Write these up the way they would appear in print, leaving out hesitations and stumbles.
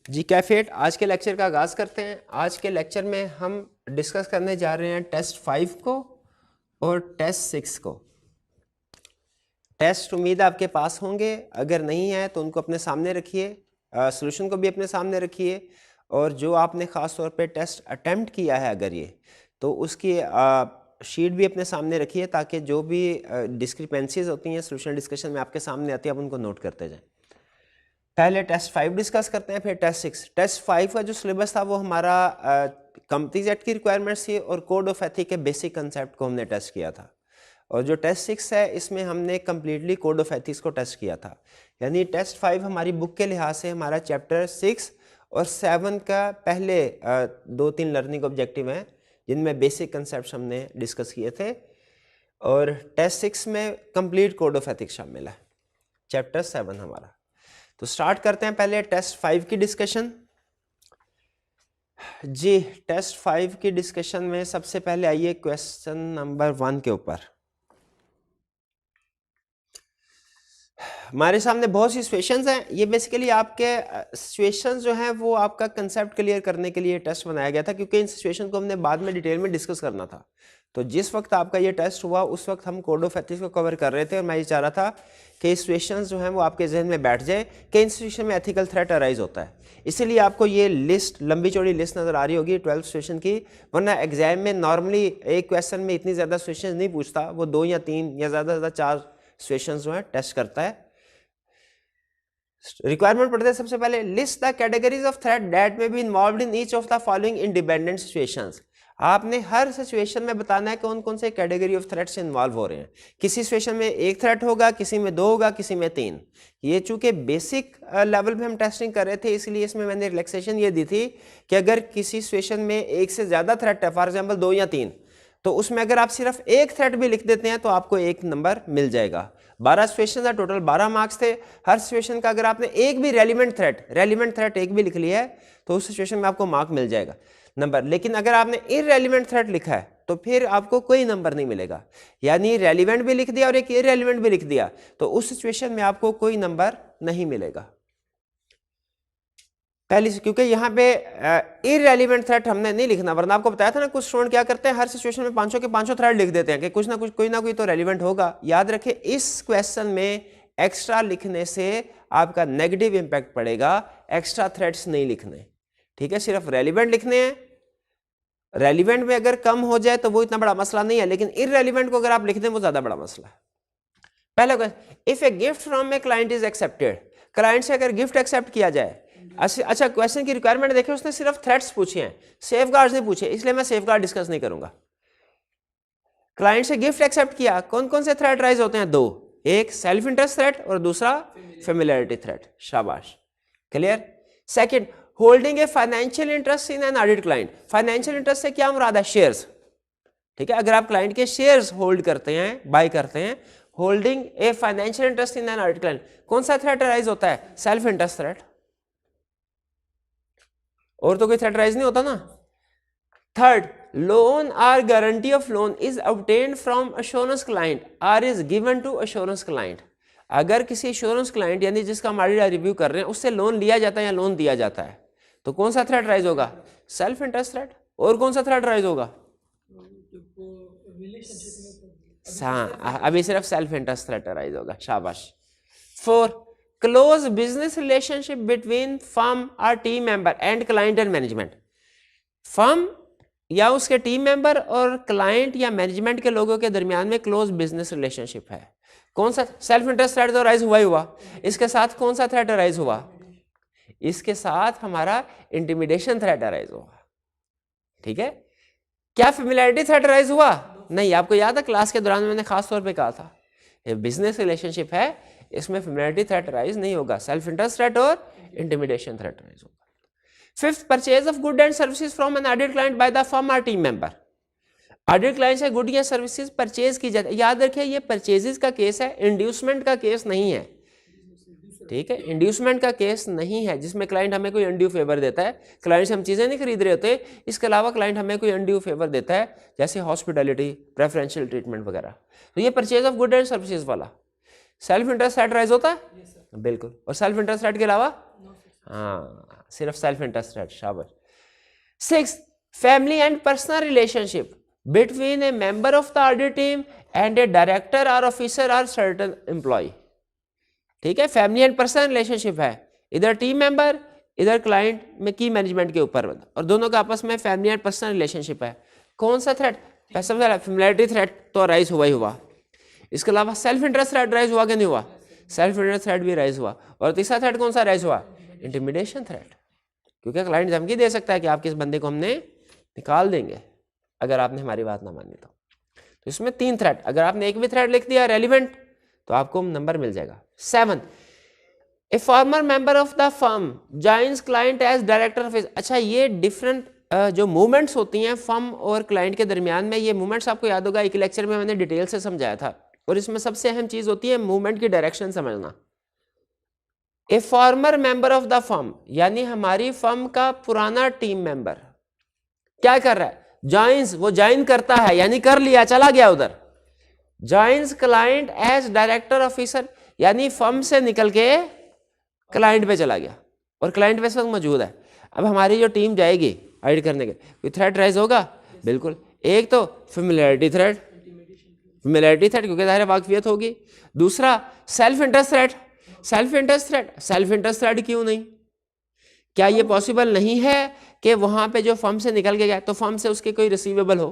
जी कैफेट, आज के लेक्चर का आगाज़ करते हैं। आज के लेक्चर में हम डिस्कस करने जा रहे हैं टेस्ट 5 को और टेस्ट 6 को। टेस्ट उम्मीद है आपके पास होंगे, अगर नहीं है तो उनको अपने सामने रखिए, सॉल्यूशन को भी अपने सामने रखिए, और जो आपने ख़ास तौर पे टेस्ट अटेम्प्ट किया है अगर ये, तो उसकी शीट भी अपने सामने रखिए ताकि जो भी डिस्क्रिपेंसीज होती हैं सॉल्यूशन डिस्कशन में आपके सामने आती है, आप उनको नोट करते जाएं। पहले टेस्ट 5 डिस्कस करते हैं, फिर टेस्ट 6। टेस्ट 5 का जो सिलेबस था वो हमारा कंपनीज एक्ट की रिक्वायरमेंट्स थी और कोड ऑफ एथिक के बेसिक कंसेप्ट को हमने टेस्ट किया था। और जो टेस्ट 6 है इसमें हमने कम्प्लीटली कोड ऑफ एथिक्स को टेस्ट किया था। यानी टेस्ट 5 हमारी बुक के लिहाज से हमारा चैप्टर 6 और 7 का पहले 2-3 लर्निंग ऑब्जेक्टिव हैं जिनमें बेसिक कंसेप्ट हमने डिस्कस किए थे, और टेस्ट 6 में कंप्लीट कोड ऑफ एथिक्स शामिल है, चैप्टर 7 हमारा। तो स्टार्ट करते हैं पहले टेस्ट 5 की डिस्कशन। जी टेस्ट 5 की डिस्कशन में सबसे पहले आइए क्वेश्चन नंबर 1 के ऊपर। हमारे सामने बहुत सी सिचुएशंस हैं। ये बेसिकली आपके सिचुएशंस जो हैं वो आपका कंसेप्ट क्लियर करने के लिए टेस्ट बनाया गया था, क्योंकि इन सिचुएशन को हमने बाद में डिटेल में डिस्कस करना था। तो जिस वक्त आपका ये टेस्ट हुआ उस वक्त हम कोड ऑफ एथिक्स को कवर कर रहे थे, और मैं ये चाह रहा था कि सिचुएशंस जो हैं वो आपके जहन में बैठ जाए कि इन सिचुएशन में एथिकल थ्रेट अराइज होता है। इसीलिए आपको ये लिस्ट, लंबी चौड़ी लिस्ट नज़र आ रही होगी 12 सिचुएशन की, वरना एग्जाम में नॉर्मली एक क्वेश्चन में इतनी ज़्यादा सिचुएशन नहीं पूछता, वो 2 या 3 या ज़्यादा से ज़्यादा 4 सिचुएशन जो है टेस्ट करता है। रिक्वायरमेंट पढ़ते हैं सबसे पहले, list the categories of threat that may be involved in each of the following independent situations. आपने हर सिचुएशन में बताना है कौन कौन से कैटेगरी ऑफ थ्रेट्स इन्वॉल्व हो रहे हैं। किसी सिचुएशन में 1 थ्रेट होगा, किसी में 2 होगा, किसी में 3। ये चूंकि बेसिक लेवल पे हम टेस्टिंग कर रहे थे, इसलिए इसमें मैंने रिलैक्सेशन ये दी थी कि अगर किसी सिचुएशन में 1 से ज़्यादा थ्रेट है, फॉर एग्जाम्पल 2 या 3, तो उसमें अगर आप सिर्फ 1 थ्रेट भी लिख देते हैं तो आपको 1 नंबर मिल जाएगा। 12 सिचुएशन है, टोटल 12 मार्क्स थे। हर सिचुएशन का अगर आपने एक भी रेलिवेंट थ्रेट एक भी लिख लिया है तो उस सिचुएशन में आपको मार्क मिल जाएगा, नंबर। लेकिन अगर आपने इररेलेवेंट थ्रेट लिखा है तो फिर आपको कोई नंबर नहीं मिलेगा। यानी रेलिवेंट भी लिख दिया और एक इररेलेवेंट भी लिख दिया तो उस सिचुएशन में आपको कोई नंबर नहीं मिलेगा पहले से, क्योंकि यहाँ पे इररेलेवेंट थ्रेट हमने नहीं लिखना। वरना आपको बताया था ना, कुछ स्टूडेंट क्या करते हैं, हर सिचुएशन में 500 के 500 थ्रेट लिख देते हैं कि कुछ ना कुछ कोई ना कोई तो रेलिवेंट होगा। याद रखें, इस क्वेश्चन में एक्स्ट्रा लिखने से आपका नेगेटिव इंपैक्ट पड़ेगा, एक्स्ट्रा थ्रेट्स नहीं लिखने, ठीक है, सिर्फ रेलिवेंट लिखने हैं। रेलिवेंट में अगर कम हो जाए तो वो इतना बड़ा मसला नहीं है, लेकिन इररेलेवेंट को अगर आप लिख दें वो ज्यादा बड़ा मसला है। पहला question, if a gift from a client is accepted, client से अगर गिफ्ट एक्सेप्ट किया जाए। अच्छा, क्वेश्चन की रिक्वायरमेंट देखें, उसने सिर्फ थ्रेट्स पूछे हैं, सेफगार्ड्स नहीं पूछे, इसलिए मैं सेफगार्ड डिस्कस नहीं करूंगा। क्लाइंट से गिफ्ट एक्सेप्ट किया, कौन कौन से थ्रेट राइज होते हैं? 2, एक सेल्फ इंटरेस्ट थ्रेट और दूसरा फेमिलियरिटी थ्रेट। शाबाश, clear. Second, holding a financial interest in an audit client. Financial interest से क्या मुराद है? शेयर्स, ठीक है। अगर आप क्लाइंट के शेयर्स होल्ड करते हैं, बाय करते हैं, holding a financial interest in an audit client, कौन सा थ्रेट राइज होता है? Self interest threat. और तो कोई थ्रेट राइज नहीं होता ना। थर्ड, लोन और guarantee of loan is obtained from assurance client और is given to assurance client. अगर किसी एश्योरेंस क्लाइंट यानी जिसका हम ऑडिट रिव्यू कर रहे हैं उससे लोन लिया जाता है या लोन दिया जाता है, तो कौन सा थ्रेट राइज होगा? Self interest threat. और कौन सा थ्रेट राइज होगा? हाँ, अभी सिर्फ सेल्फ इंटरेस्ट थ्रेट राइज होगा। शाबाश। 4, close business relationship between firm और team member and client and management. Firm या उसके टीम मेंबर और क्लाइंट या मैनेजमेंट के लोगों के दरमियान में क्लोज बिजनेस रिलेशनशिप है। कौन सा? सेल्फ इंटरेस्ट थ्रेट तो राइज हुआ ही हुआ। इसके साथ कौन सा थ्रेट राइज हुआ? इसके साथ हमारा इंटिमिडेशन थ्रेट राइज हुआ, ठीक है। क्या फेमिलियरिटी थ्रेट राइज हुआ? नहीं। आपको याद है क्लास के दौरान मैंने खास तौर पे कहा था ये बिजनेस रिलेशनशिप है, इसमें फेमिलियरिटी थ्रेट राइज नहीं होगा, सेल्फ इंटरेस्ट थ्रेट और इंटिमिडेशन थ्रेट राइज होगा। 5th, purchase of good and services from N audit client by the firm और टीम मेंबर। ऑडिट क्लाइंट से गुड या सर्विसेज परचेज की जाती है। याद रखिए ये परचेजेस का केस है, इंड्यूसमेंट का केस नहीं है, ठीक है। इंड्यूसमेंट का केस नहीं है जिसमें क्लाइंट हमें कोई अनड्यू फेवर देता है। क्लाइंट से हम चीजें नहीं खरीद रहे होते, इसके अलावा क्लाइंट हमें कोई अनड्यू फेवर देता है जैसे हॉस्पिटैलिटी, प्रेफरेंशियल ट्रीटमेंट वगैरह। तो ये purchase of good and services वाला सेल्फ इंटरेस्ट थ्रेट राइज होता है, बिल्कुल। और सेल्फ इंटरेस्ट थ्रेट के अलावा हाँ, सिर्फ सेल्फ इंटरेस्ट थ्रेट, शाबाश। 6, family and personal relationship between A member of the audit team and A director और ऑफिसर और सर्टेन एम्प्लॉय। ठीक है, फैमिली एंड पर्सनल रिलेशनशिप है, इधर टीम मेंबर इधर क्लाइंट में की मैनेजमेंट के ऊपर, और दोनों का आपस में फैमिली एंड पर्सनल रिलेशनशिप है। कौन सा थ्रेट? फैमिलियरिटी थ्रेट तो राइज हुआ ही हुआ। इसके अलावा सेल्फ इंटरेस्ट थ्रेट राइज हुआ कि नहीं हुआ? सेल्फ इंटरेस्ट थ्रेट भी राइज हुआ। और तीसरा थ्रेट कौन सा राइज हुआ? इंटिमिडेशन थ्रेट, क्योंकि क्लाइंट धमकी दे सकता है कि आपके इस बंदे को हमने निकाल देंगे अगर आपने हमारी बात ना मानी तो। इसमें 3 थ्रेट, अगर आपने एक भी थ्रेट लिख दिया रेलिवेंट तो आपको नंबर मिल जाएगा। 7, a former member of the firm joins client as director of. अच्छा, ये डिफरेंट जो मूवमेंट्स होती हैं फर्म और क्लाइंट के दरमियान में, ये मूवमेंट्स आपको याद होगा एक लेक्चर में मैंने डिटेल से समझाया था, और इसमें सबसे अहम चीज होती है मूवमेंट की डायरेक्शन समझना। ए former member of the firm यानी हमारी फर्म का पुराना टीम मेंबर क्या कर रहा है? जॉइंस, वो ज्वाइन करता है, यानी कर लिया, चला गया उधर। Joins client as director officer यानी फर्म से निकल के क्लाइंट पे चला गया, और क्लाइंट पे सब मौजूद है। अब हमारी जो टीम जाएगी ऑडिट करने के, कोई थ्रेट राइज होगा? बिल्कुल। एक तो फेमिलियरिटी थ्रेट, फेमिलियरिटी थ्रेट क्योंकि ज़ाहिर वाकफियत होगी। दूसरा self interest threat, self interest threat, self interest threat क्यों नहीं? क्या ये पॉसिबल नहीं है कि वहां पे जो फर्म से निकल के गया तो फर्म से उसके कोई रिसीवेबल हो,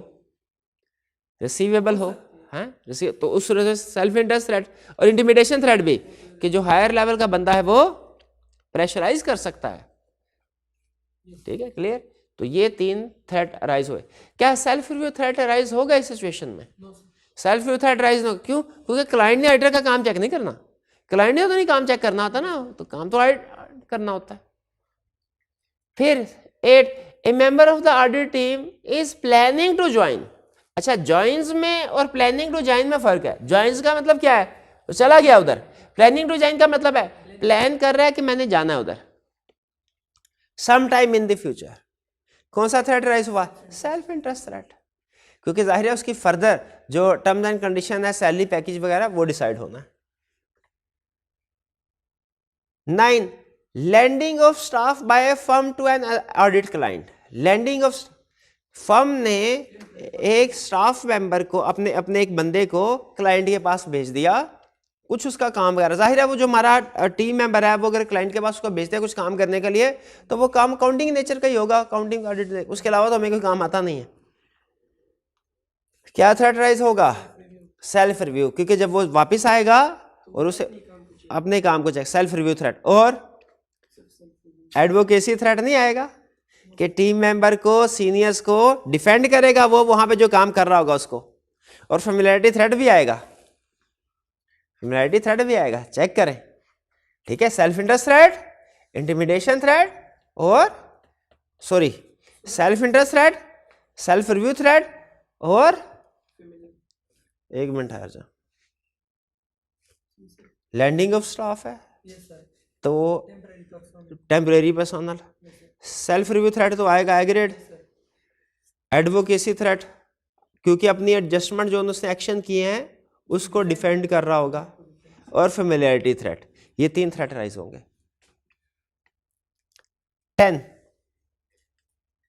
रिसीवेबल हो, हैं रिसीव, तो उस सेल्फ इंटरेस्ट थ्रेट। और इंटिमिडेशन थ्रेट भी कि जो हायर लेवल का बंदा है वो प्रेशराइज कर सकता है। ठीक है, क्लियर? तो ये 3 थ्रेट अराइज हुए। क्या सेल्फ रिव्यू थ्रेट अराइज होगा इस सिचुएशन में? सेल्फ रिव्यू थ्रेट अराइज हो, क्यों? क्योंकि क्लाइंट ने ऑडिटर का काम चेक नहीं करना, क्लाइंट ने तो नहीं काम चेक करना होता ना, तो काम तो ऑडिट करना होता है। फिर 8, a member of the audit team is planning to join. अच्छा, ज्वाइंस में और प्लानिंग टू ज्वाइन में फर्क है। ज्वाइंस का मतलब क्या है? तो चला गया उधर। प्लानिंग टू ज्वाइन का मतलब है प्लान कर रहा है कि मैंने जाना है उधर some time in the future. कौन सा थ्रेट राइज हुआ? सेल्फ इंटरेस्ट थ्रेट, क्योंकि जाहिर है उसकी फर्दर जो टर्म्स एंड कंडीशन है, सैलरी पैकेज वगैरह, वो डिसाइड होना है। 9, lending of staff by a firm to an audit client. Lending of, firm ने एक स्टाफ मेंबर को, अपने एक बंदे को क्लाइंट के पास भेज दिया, कुछ उसका काम कर रहा है। जाहिर है वो जो हमारा टीम मेंबर है वो अगर क्लाइंट के पास उसको भेजते हैं कुछ काम करने के लिए, तो वो काम अकाउंटिंग नेचर का ही होगा, अकाउंटिंग ऑडिट, उसके अलावा तो हमें कोई काम आता नहीं है। क्या थ्रेट राइज होगा? सेल्फ रिव्यू, क्योंकि जब वो वापस आएगा और उसे अपने काम को चेक, सेल्फ रिव्यू थ्रेट। और एडवोकेसी थ्रेट नहीं आएगा कि टीम मेंबर को, सीनियर्स को डिफेंड करेगा वो वहां पे जो काम कर रहा होगा उसको। और फेमिलियरिटी थ्रेट भी आएगा, फेमिलियरिटी थ्रेट भी आएगा, चेक करें। ठीक है, self interest threat, intimidation threat, और self interest threat, self review threat, और एक मिनट ठहर जा, लैंडिंग ऑफ स्टाफ है तो temporary personnel. Self review threat तो आएगा एग्रेड। एडवोकेसी थ्रेट क्योंकि अपनी एडजस्टमेंट जो उसने एक्शन किए हैं उसको डिफेंड कर रहा होगा। और फेमिलियरिटी थ्रेट, ये 3 थ्रेट राइज होंगे। 10,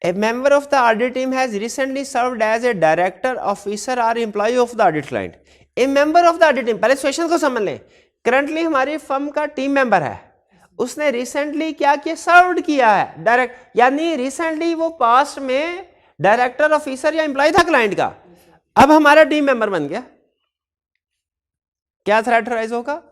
a member of the audit team has recently served as a director, officer और employee of the audit client. A member of the audit team, पहले सिचुएशन को समझ लें। करंटली हमारी फर्म का team member है, उसने रिसेंटली क्या किया? सर्व्ड किया है डायरेक्ट, यानी रिसेंटली वो पास्ट में डायरेक्टर, ऑफिसर या एम्प्लॉय था क्लाइंट का, अब हमारा टीम मेंबर बन गया। क्या थ्रेट राइज होगा?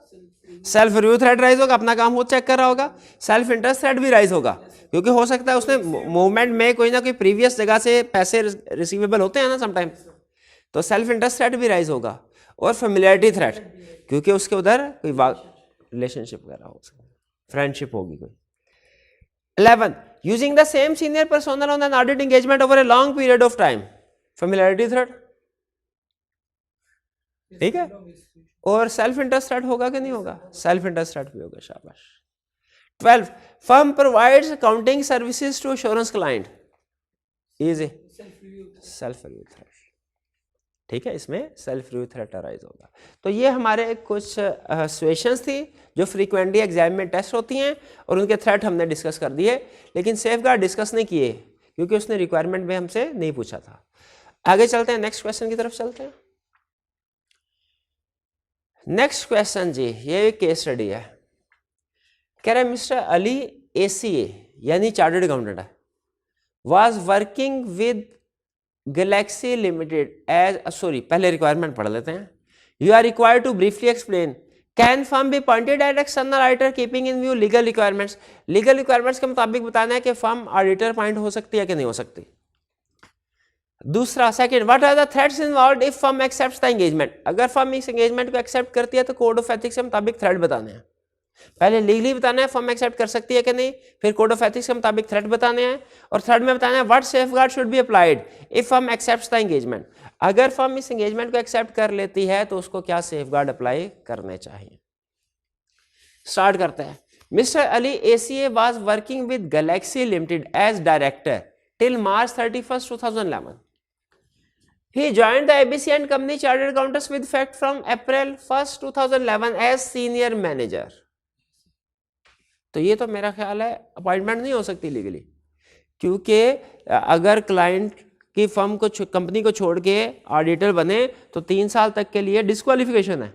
सेल्फ रिव्यू थ्रेट राइज होगा, अपना काम वो चेक कर रहा होगा। सेल्फ इंटरेस्ट थ्रेट भी राइज होगा, क्योंकि हो सकता है उसने मूवमेंट में कोई ना कोई प्रीवियस जगह से पैसे रिसीवेबल होते हैं ना समटाइम, तो सेल्फ इंटरेस्ट थ्रेट भी राइज होगा। और फेमिलियरिटी थ्रेट क्योंकि उसके उधर कोई रिलेशनशिप वगैरह हो सकता है, फ्रेंडशिप होगी कोई। 11, using the same senior personal on an audit engagement over a long period of time, familiarity threat. ठीक है, और सेल्फ इंटरेस्ट थ्रेट होगा कि नहीं होगा? सेल्फ इंटरेस्ट थ्रेट भी होगा, शाबाश। 12, firm provides accounting services to assurance client, is a self review threat. ठीक है, इसमें सेल्फ रिव्यू थ्रेट अराइज होगा। तो ये हमारे कुछ सिचुएशंस थी जो फ्रीक्वेंटली एग्जाम में टेस्ट होती हैं और उनके थ्रेट हमने डिस्कस कर दिए, लेकिन सेफगार्ड डिस्कस नहीं किए क्योंकि उसने रिक्वायरमेंट में हमसे नहीं पूछा था। आगे चलते हैं, नेक्स्ट क्वेश्चन की तरफ चलते हैं। नेक्स्ट क्वेश्चन जी, ये केस स्टडी है। कह रहे मिस्टर अली ACA यानी चार्टर्ड अकाउंटेंट है, was working with Galaxy Limited as, sorry पहले रिक्वायरमेंट पढ़ लेते हैं। You are required to briefly explain can firm be appointed as external auditor keeping in view legal requirements. Legal requirements के मुताबिक बताना है कि फर्म ऑडिटर अपॉइंट हो सकती है कि नहीं हो सकती। दूसरा, second, what are the threats involved if firm accepts the engagement. अगर फर्म इस एंगेजमेंट को एक्सेप्ट करती है तो कोड ऑफ एथिक्स के मुताबिक थ्रेट बताने हैं। पहले लीगली बताना है फर्म एक्सेप्ट कर सकती है कि नहीं, फिर कोड ऑफ एथिक्स के मुताबिक थ्रेट बताने हैं, और थर्ड में बताना है what safeguard should be applied if firm accepts the engagement. अगर फर्म इस एंगेजमेंट को एक्सेप्ट कर लेती है तो उसको क्या सेफगार्ड अप्लाई करने चाहिए। स्टार्ट करते हैं। Mister Ali ACA was working with Galaxy Limited as director till March 31, 2011. He joined the ABC and Company Chartered Accountants with effect from April 1, 2011 as senior manager. तो ये तो मेरा ख्याल है अपॉइंटमेंट नहीं हो सकती लीगली, क्योंकि अगर क्लाइंट की फर्म को कंपनी को छोड़ के ऑडिटर बने तो 3 साल तक के लिए डिस्क्वालिफिकेशन है।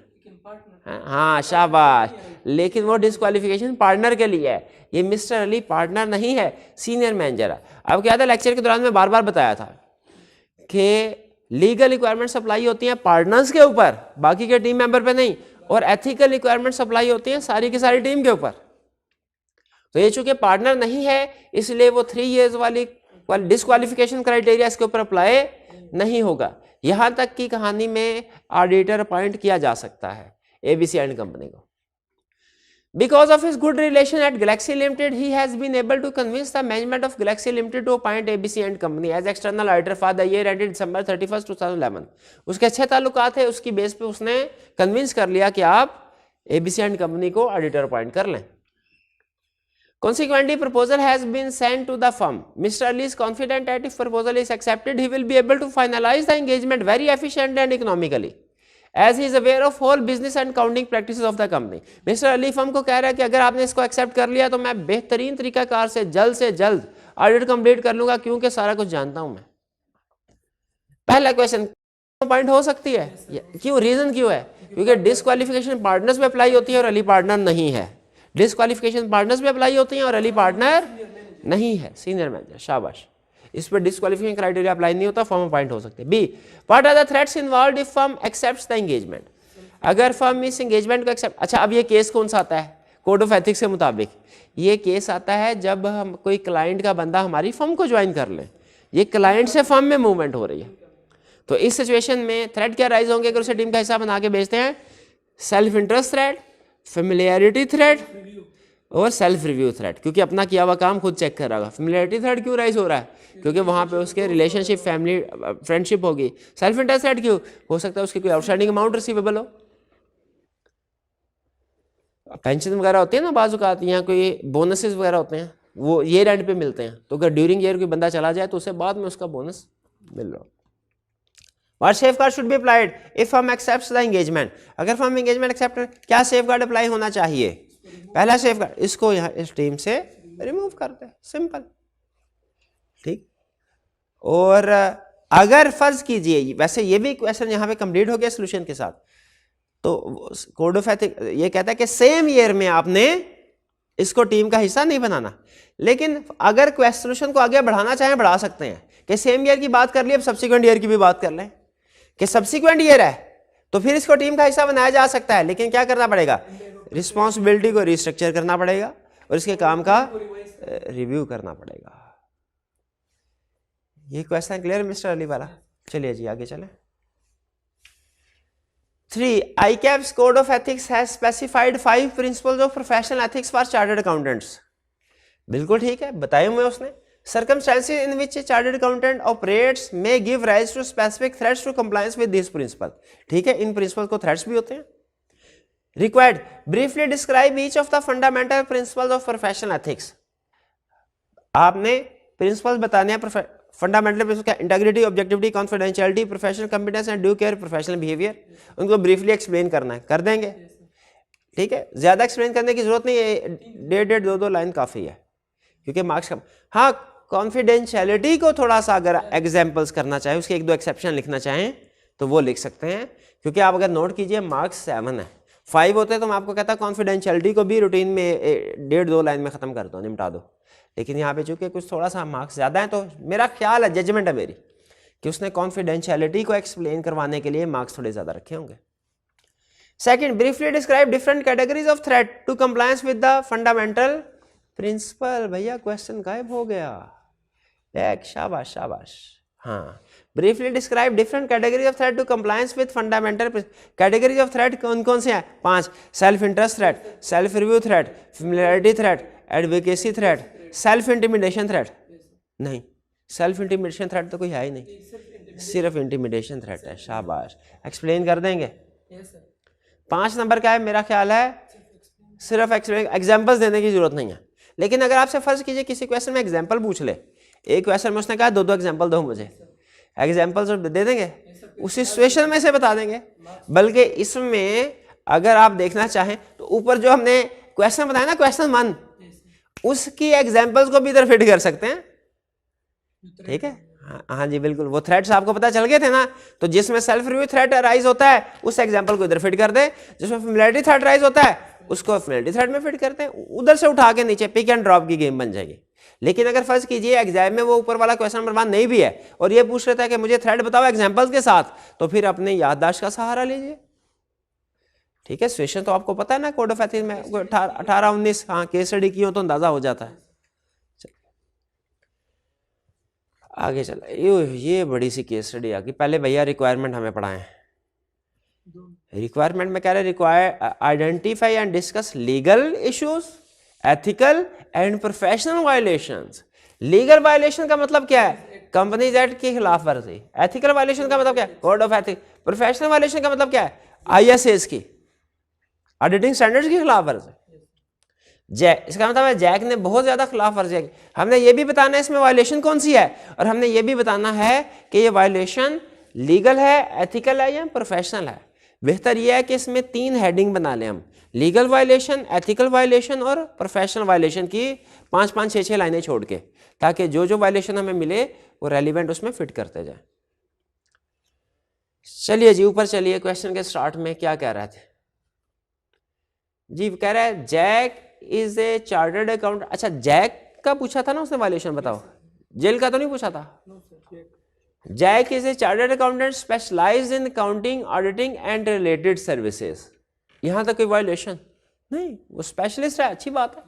हाँ शाबाश, लेकिन वो डिस्क्वालिफिकेशन पार्टनर के लिए है। ये मिस्टर अली पार्टनर नहीं है, सीनियर मैनेजर है। अब क्या था, लेक्चर के दौरान में बार बार बताया था कि लीगल रिक्वायरमेंट्स अप्लाई होती हैं पार्टनर्स के ऊपर, बाकी के टीम मेंबर पे नहीं, और एथिकल रिक्वायरमेंट्स अप्लाई होती हैं सारी की सारी टीम के ऊपर। तो ये चूंकि पार्टनर नहीं है इसलिए वो 3 इयर्स वाली डिस्क्वालिफिकेशन क्राइटेरिया इसके ऊपर अप्लाई नहीं होगा। यहां तक की कहानी में ऑडिटर अपॉइंट किया जा सकता है ABC एंड कंपनी को। Because of his good relation at Galaxy Limited, he has been able to convince the management of Galaxy Limited to appoint ABC and Company as external auditor for the year ended December 31, 2011. उसके अच्छे ताल्लुकात है, उसकी base पे उसने convince कर लिया कि आप ABC एंड कंपनी को ऑडिटर अपॉइंट कर लें। Consequently, proposal has been sent to the firm. Mr. Ali is confident that if proposal is accepted, he will be able to finalize the engagement very efficiently and economically, as he is aware of whole business and accounting practices of the company. Mr. Ali firm को कह रहा है कि अगर आपने इसको accept कर लिया तो मैं बेहतरीन तरीकाकार से जल्द ऑडिट कंप्लीट कर लूंगा, क्योंकि सारा कुछ जानता हूं मैं। पहला क्वेश्चन, पॉइंट हो सकती है क्यों, रीजन क्यों है, क्योंकि डिस्क्वालिफिकेशन पार्टनर्स पे अप्लाई होती है और अली पार्टनर नहीं है। डिस्क्वालिफिकेशन पार्टनर्स पे अप्लाई होती हैं और अली पार्टनर नहीं है, सीनियर मैनेजर। शाबाश, इस पर डिस्क्वालिफिकेशन क्राइटेरिया अप्लाई नहीं होता, फर्म अपॉइंट हो सकते हैं। B, what are the threats involved if firm accepts the engagement. अगर फर्म इस एंगेजमेंट को एक्सेप्ट, अच्छा अब ये केस कौन सा आता है, कोड ऑफ एथिक्स के मुताबिक ये केस आता है जब हम कोई क्लाइंट का बंदा हमारी फर्म को ज्वाइन कर ले, ये क्लाइंट से फर्म में मूवमेंट हो रही है। तो इस सिचुएशन में थ्रेट क्या राइज होंगे अगर उसे टीम का हिस्सा बना के भेजते हैं? Self interest threat, familiarity threat और सेल्फ रिव्यू थ्रेट, क्योंकि अपना किया हुआ काम खुद चेक कर रहा होगा। फेमिलियरिटी थ्रेट क्यों राइज हो रहा है? क्योंकि वहाँ पे उसके रिलेशनशिप, फैमिली, फ्रेंडशिप होगी। सेल्फ इंटरेस्ट थ्रेट क्यों हो सकता है? उसकी कोई आउटस्टैंडिंग अमाउंट रिसीवेबल हो, पेंशन वगैरह होती है ना बाज़ औक़ात, यहाँ कोई बोनसेस वगैरह होते हैं, वो ईयर एंड पे मिलते हैं, तो अगर ड्यूरिंग ईयर कोई बंदा चला जाए तो उसे बाद में उसका बोनस मिल रहा हो। What safeguard should be applied if firm accepts the engagement? अगर फर्म एंगेजमेंट एक्सेप्ट, क्या सेफगार्ड अप्लाई होना चाहिए? पहला सेफगार्ड, इसको यहाँ इस टीम से रिमूव करते हैं, सिंपल, ठीक। और अगर फर्ज कीजिए, वैसे ये भी क्वेश्चन यहाँ पे कंप्लीट हो गया सोल्यूशन के साथ, तो कोड ऑफ एथिक्स ये कहता है कि सेम ईयर में आपने इसको टीम का हिस्सा नहीं बनाना, लेकिन अगर क्वेश्चन सोल्यूशन को आगे बढ़ाना चाहें बढ़ा सकते हैं कि सेम ईयर की बात कर ली, अब सब्सिक्वेंट ईयर की भी बात कर लें कि सब्सिक्वेंट ईयर है तो फिर इसको टीम का हिस्सा बनाया जा सकता है, लेकिन क्या करना पड़ेगा? रिस्पॉन्सिबिलिटी को रिस्ट्रक्चर करना पड़ेगा और इसके काम का रिव्यू करना पड़ेगा। ये क्वेश्चन क्लियर मिस्टर अली वाला? चलिए जी आगे चलें। 3. ICAP's Code of Ethics has specified 5 principles of professional ethics for chartered accountants. बिल्कुल ठीक है, बताए हुए उसने। Circumstances in which a chartered accountant operates may give rise to specific threats to compliance with these principles. ठीक है, इन principles को threats भी होते हैं। Required, briefly describe each of the fundamental principles of professional ethics. आपने principles बताने हैं fundamental क्या, integrity, objectivity, confidentiality, professional competence and due care, professional behaviour, उनको ब्रीफली एक्सप्लेन करना है, कर देंगे। ठीक है, ज़्यादा एक्सप्लेन करने की जरूरत नहीं है, 1.5-2 लाइन काफ़ी है, क्योंकि मार्क्स कम। हाँ, कॉन्फिडेंशियलिटी को थोड़ा सा अगर एग्जाम्पल्स करना चाहें, उसके 1-2 एक्सेप्शन लिखना चाहें तो वो लिख सकते हैं, क्योंकि आप अगर नोट कीजिए मार्क्स 7 है, 5 होते हैं तो मैं आपको कहता कॉन्फिडेंशियलिटी को भी रूटीन में 1.5-2 लाइन में ख़त्म कर दो, निपटा दो। लेकिन यहाँ पे चूंकि कुछ थोड़ा सा मार्क्स ज़्यादा है, तो मेरा ख्याल है, जजमेंट है मेरी, कि उसने कॉन्फिडेंशियलिटी को एक्सप्लेन करवाने के लिए मार्क्स थोड़े ज़्यादा रखे होंगे। Second, briefly describe different categories of threat to compliance with the fundamental principle. भैया क्वेश्चन गायब हो गया, एक शाबाश शाबाश। हाँ, briefly describe different categories of threat to compliance with fundamental. Categories of threat कौन कौन से हैं? 5। Self interest threat, self review threat, familiarity threat, advocacy threat, self intimidation threat. नहीं, सेल्फ इंटिमिडेशन थ्रेट तो कोई है ही नहीं, सिर्फ इंटिमिडेशन थ्रेट है। शाबाश, एक्सप्लेन कर देंगे। 5 नंबर क्या है मेरा ख्याल है, सिर्फ एग्जाम्पल्स देने की जरूरत नहीं है। लेकिन अगर आपसे फर्ज कीजिए किसी क्वेश्चन में एग्जाम्पल पूछ ले, एक क्वेश्चन में उसने कहा 2-2 एग्जाम्पल दो मुझे, एग्जाम्पल्स दे देंगे, उसी सिचुएशन में से बता देंगे। बल्कि इसमें अगर आप देखना चाहें तो ऊपर जो हमने क्वेश्चन बताया ना, क्वेश्चन 1, उसकी एग्जाम्पल्स को भी इधर फिट कर सकते हैं। ठीक है, हाँ जी बिल्कुल, वो थ्रेट्स आपको पता चल गए थे ना, तो जिसमें सेल्फ रिव्यू थ्रेट राइज होता है उस एग्जांपल को इधर फिट कर दे, जिसमें फेमिलियरिटी थ्रेट राइज होता है उसको फेमिलियरिटी थ्रेट में फिट करते हैं, उधर से उठा के नीचे पिक एंड ड्रॉप की गेम बन जाएगी। लेकिन अगर फर्ज कीजिए एग्जाम में वो ऊपर वाला क्वेश्चन नंबर 1 नहीं भी है और ये पूछ लेता है कि मुझे थ्रेट बताओ एग्जाम्पल्स के साथ, तो फिर अपने याददाश्त का सहारा लीजिए। ठीक है, सिचुएशन तो आपको पता है ना, कोड ऑफ एथिक्स में 18-19 हाँ केस स्टडी की हो तो अंदाजा हो जाता है। आगे चला, ये बड़ी सी केस स्टडी आ गई। पहले भैया रिक्वायरमेंट हमें पढ़ाएं। रिक्वायरमेंट में कह रहे require identify and discuss legal issues, ethical and professional violations. Legal violation का मतलब क्या है? कंपनीज एक्ट की खिलाफ वर्जी। एथिकल वायलेशन का मतलब क्या है? Code of ethics. Professional violation का मतलब क्या है? ISAs की, ऑडिटिंग स्टैंडर्ड्स की खिलाफ वर्जी। जैक, इसका मतलब है जैक ने बहुत ज्यादा खिलाफ वर्जी की। हमने ये भी बताना है इसमें वायलेशन कौन सी है, और हमने ये भी बताना है कि ये वायलेशन लीगल है, एथिकल है या प्रोफेशनल है। बेहतर यह है कि इसमें 3 हेडिंग बना लें हम, लीगल वायलेशन, एथिकल वायलेशन और प्रोफेशनल वायलेशन की 5-5, 6-6 लाइनें छोड़ के, ताकि जो जो वायलेशन हमें मिले वो रेलिवेंट उसमें फिट करते जाए। चलिए जी ऊपर चलिए, क्वेश्चन के स्टार्ट में क्या कह रहे थे जी? कह रहा है Jack is a chartered account. अच्छा, जैक का पूछा था ना उसने वायलेशन, बताओ, जेल का तो नहीं पूछा था। Jack is a chartered accountant specialized in accounting, auditing and related services. यहां तक कोई वायलेशन नहीं, वो स्पेशलिस्ट है, अच्छी बात है।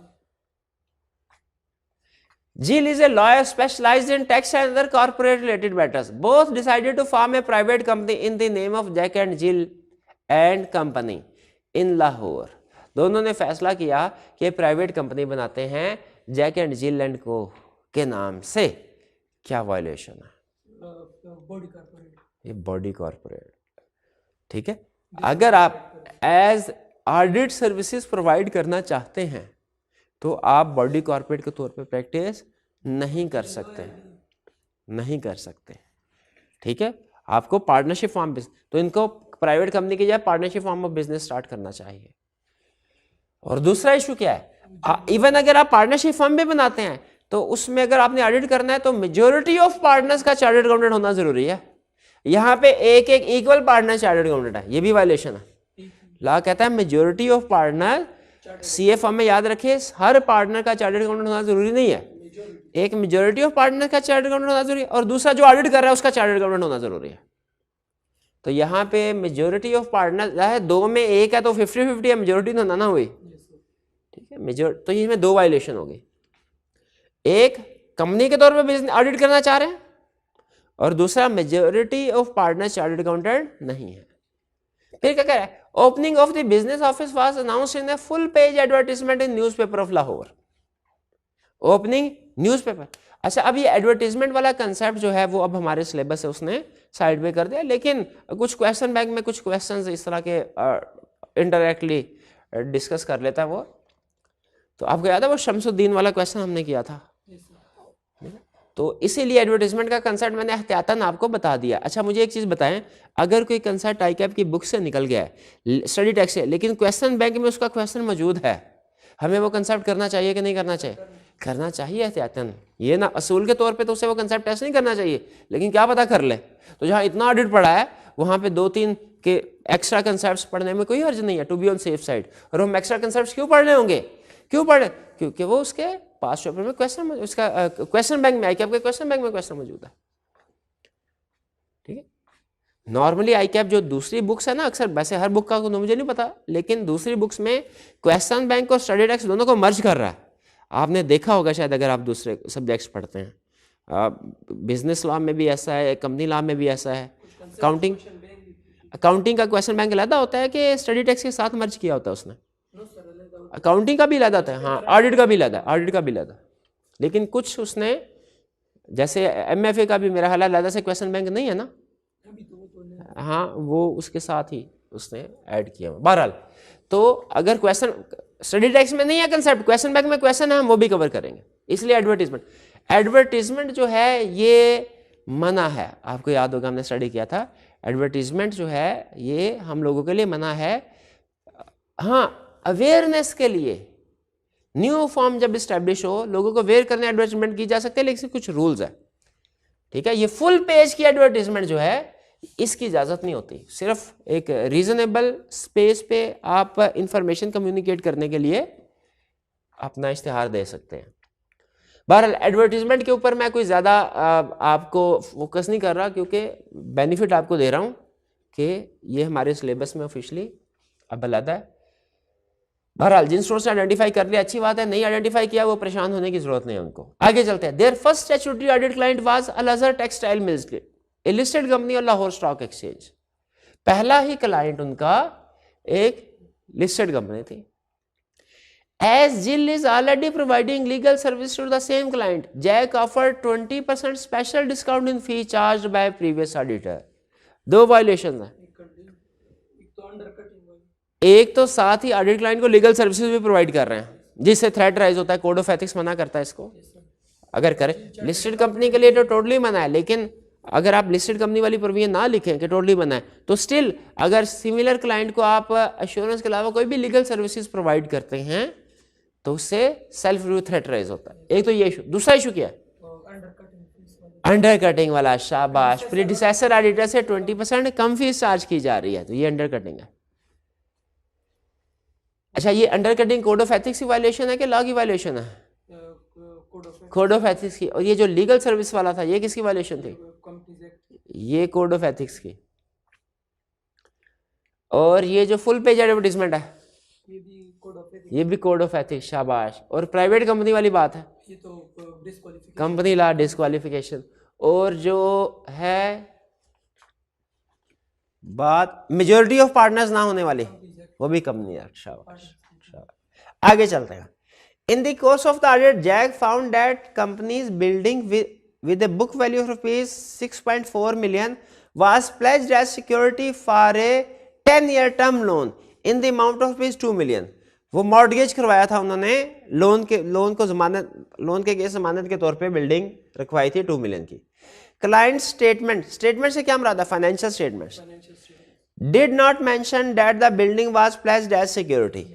Jill is a lawyer specialized in tax and other corporate related matters. Both decided to form a private company in the name of Jack and Jill and Company in Lahore. दोनों ने फैसला किया कि private company बनाते हैं Jack and जिल and को के नाम से। क्या वायलेशन है? ये बॉडी कॉर्पोरेट। ठीक है, अगर आप एज ऑडिट सर्विसेज प्रोवाइड करना चाहते हैं तो आप बॉडी कॉर्पोरेट के तौर पे प्रैक्टिस नहीं कर सकते, नहीं कर सकते। ठीक है, आपको पार्टनरशिप फॉर्म, तो इनको प्राइवेट कंपनी की जगह partnership form of business start करना चाहिए। और दूसरा इशू क्या है, इवन अगर आप पार्टनरशिप फॉर्म भी बनाते हैं तो उसमें अगर आपने ऑडिट करना है तो मेजॉरिटी ऑफ पार्टनर्स का चार्टर्ड अकाउंटेंट होना जरूरी है। यहाँ पे एक इक्वल पार्टनर चार्टर्ड अकाउंटेंट है, ये भी वायलेशन है। लॉ कहता है majority of partner, CA form में याद रखिए हर पार्टनर का चार्टर्ड अकाउंटेंट होना जरूरी नहीं है, एक मेजॉरिटी ऑफ पार्टनर का चार्टर्ड अकाउंटेंट होना जरूरी है, और दूसरा जो ऑडिट कर रहा है उसका चार्टर्ड अकाउंटेंट होना जरूरी है। तो यहाँ पे मेजॉरिटी ऑफ पार्टनर है, 2 में 1 है तो 50-50 है, मेजॉरिटी तो ना हुई। ठीक है, मेजॉरिटी, तो इसमें 2 वायलेशन हो गई। एक कंपनी के तौर पे बिजनेस ऑडिट करना चाह रहे हैं, और दूसरा majority of partner chartered accountant नहीं है। फिर क्या कह रहा है, opening of the business office was announced in a full page advertisement in newspaper of Lahore. Opening newspaper. अच्छा, अब ये एडवर्टाइजमेंट वाला कंसेप्ट जो है वो अब हमारे सिलेबस से उसने साइड में कर दिया, लेकिन कुछ क्वेश्चन बैंक में कुछ क्वेश्चंस इस तरह के इनडायरेक्टली डिस्कस कर लेता है वो। तो आपको याद है वो शमसुद्दीन वाला क्वेश्चन हमने किया था, तो इसीलिए एडवर्टीजमेंट का कंसेप्ट मैंने एहतियातन आपको बता दिया। अच्छा मुझे एक चीज़ बताएं, अगर कोई कंसेप्ट आईकैप की बुक से निकल गया है स्टडी टेक्स्ट से, लेकिन क्वेश्चन बैंक में उसका क्वेश्चन मौजूद है, हमें वो कंसेप्ट करना चाहिए कि नहीं करना चाहिए? करना चाहिए एहतियातन। ये ना असूल के तौर पे तो उसे वो कंसेप्ट टेस्ट नहीं करना चाहिए, लेकिन क्या पता कर ले। तो जहाँ इतना ऑडिट पड़ा है वहाँ पे 2-3 के एक्स्ट्रा कंसेप्ट्स पढ़ने में कोई हर्ज नहीं है, to be on safe side. और हम एक्स्ट्रा कंसेप्ट्स क्यों पढ़ रहे होंगे? क्यों पढ़ रहे? क्योंकि वो उसके पास पेपर में क्वेश्चन, उसका क्वेश्चन बैंक में आईकैप के क्वेश्चन बैंक में क्वेश्चन मौजूद है। ठीक है, नॉर्मली आईकैप जो दूसरी बुक्स है ना, अक्सर वैसे हर बुक का मुझे नहीं पता, लेकिन दूसरी बुक्स में क्वेश्चन बैंक और स्टडी टेक्स्ट दोनों को मर्ज कर रहा है। आपने देखा होगा शायद अगर आप दूसरे सब्जेक्ट्स पढ़ते हैं, बिजनेस लॉ में भी ऐसा है, कंपनी लॉ में भी ऐसा है, अकाउंटिंग का क्वेश्चन बैंक अलग होता है कि स्टडी टेक्स्ट के साथ मर्ज किया होता है उसने? अकाउंटिंग का भी अलग होता है, हाँ ऑडिट का भी अलग है, ऑडिट का भी अलग है। लेकिन कुछ उसने जैसे एमएफए का भी मेरा ख्याल अलग से क्वेश्चन बैंक नहीं है ना, हाँ वो उसके साथ ही उसने ऐड किया। बहरहाल तो अगर क्वेश्चन स्टडी टेक्स्ट में नहीं है कंसेप्ट, क्वेश्चन बैंक में क्वेश्चन है, हम वो भी कवर करेंगे। इसलिए एडवर्टीजमेंट जो है ये मना है। आपको याद होगा हमने स्टडी किया था, एडवर्टीजमेंट जो है ये हम लोगों के लिए मना है। हाँ अवेयरनेस के लिए न्यू फॉर्म जब इस्टेब्लिश हो, लोगों को अवेयर करने एडवर्टीजमेंट की जा सकती है, लेकिन कुछ रूल्स है। ठीक है, ये फुल पेज की एडवर्टीजमेंट जो है इसकी इजाजत नहीं होती। सिर्फ एक रीजनेबल स्पेस पे आप इंफॉर्मेशन कम्युनिकेट करने के लिए अपना इश्तिहार दे सकते हैं। बहरहाल एडवर्टीजमेंट के ऊपर मैं कोई ज़्यादा आपको फोकस नहीं कर रहा, क्योंकि बेनिफिट आपको दे रहा हूँ कि ये हमारे सिलेबस में ऑफिशियली अब अलग है। बहरहाल जिन स्टोर्स ने आइडेंटिफाई कर लिया अच्छी बात है, नहीं आइडेंटिफाई किया वो परेशान होने की जरूरत नहीं है उनको। आगे चलते हैं। Their first statutory audit client was Al Azhar textile mills, a listed company और लाहौर स्टॉक एक्सचेंज। पहला ही क्लाइंट उनका एक लिस्टेड कंपनी थी। As Jill is already providing legal service to the same client, Jack offered 20% special discount in fee charged by previous auditor. दो violation है, एक तो साथ ही ऑडिट क्लाइंट को लीगल सर्विसेज भी प्रोवाइड कर रहे हैं, जिससे थ्रेट राइज होता है। कोड ऑफ एथिक्स मना करता है इसको अगर करें। लिस्टेड कंपनी के लिए तो टोटली मना है, लेकिन अगर आप लिस्टेड कंपनी वाली प्रोविजन ना लिखें कि टोटली मना है, तो स्टिल अगर सिमिलर क्लाइंट को आप एश्योरेंस के अलावा कोई भी लीगल सर्विसेज प्रोवाइड करते हैं तो उससे सेल्फ रिव्यू थ्रेट राइज होता है। एक तो ये इशू। दूसरा इशू क्या है? अंडरकटिंग वाला। शाबाश, प्रीडिसेसर ऑडिटर से 20% कम फीस चार्ज की जा रही है, तो ये अंडरकटिंग है। अच्छा, ये अंडरकटिंग कोड ऑफ एथिक्स की वायलेशन है कि लॉ की वायलेशन है? कोड ऑफ एथिक्स की। और ये जो लीगल सर्विस वाला था ये किसकी वायलेशन थी? ये कोड ऑफ एथिक्स की। और ये जो फुल पेज एडवर्टीजमेंट है ये भी कोड ऑफ एथिक्स। शाबाश। और प्राइवेट कंपनी वाली बात है, ये तो कंपनी लॉ डिस्क्वालिफिकेशन। और जो है बात मेजॉरिटी ऑफ पार्टनर्स ना होने वाली, वो भी कंपनी है। शाबाश। आगे चलते हैं। In the course of the audit, Jack found that company's building with a book value of rupees 6.4 million was pledged as security for a 10-year term loan in the amount of rupees 2 million. वो mortgage करवाया था उन्होंने, loan के case जमानत के तौर पे building रखवाई थी 2 मिलियन की। क्लाइंट स्टेटमेंट से क्या मराद है? Financial statements did not mention that the building was placed as security.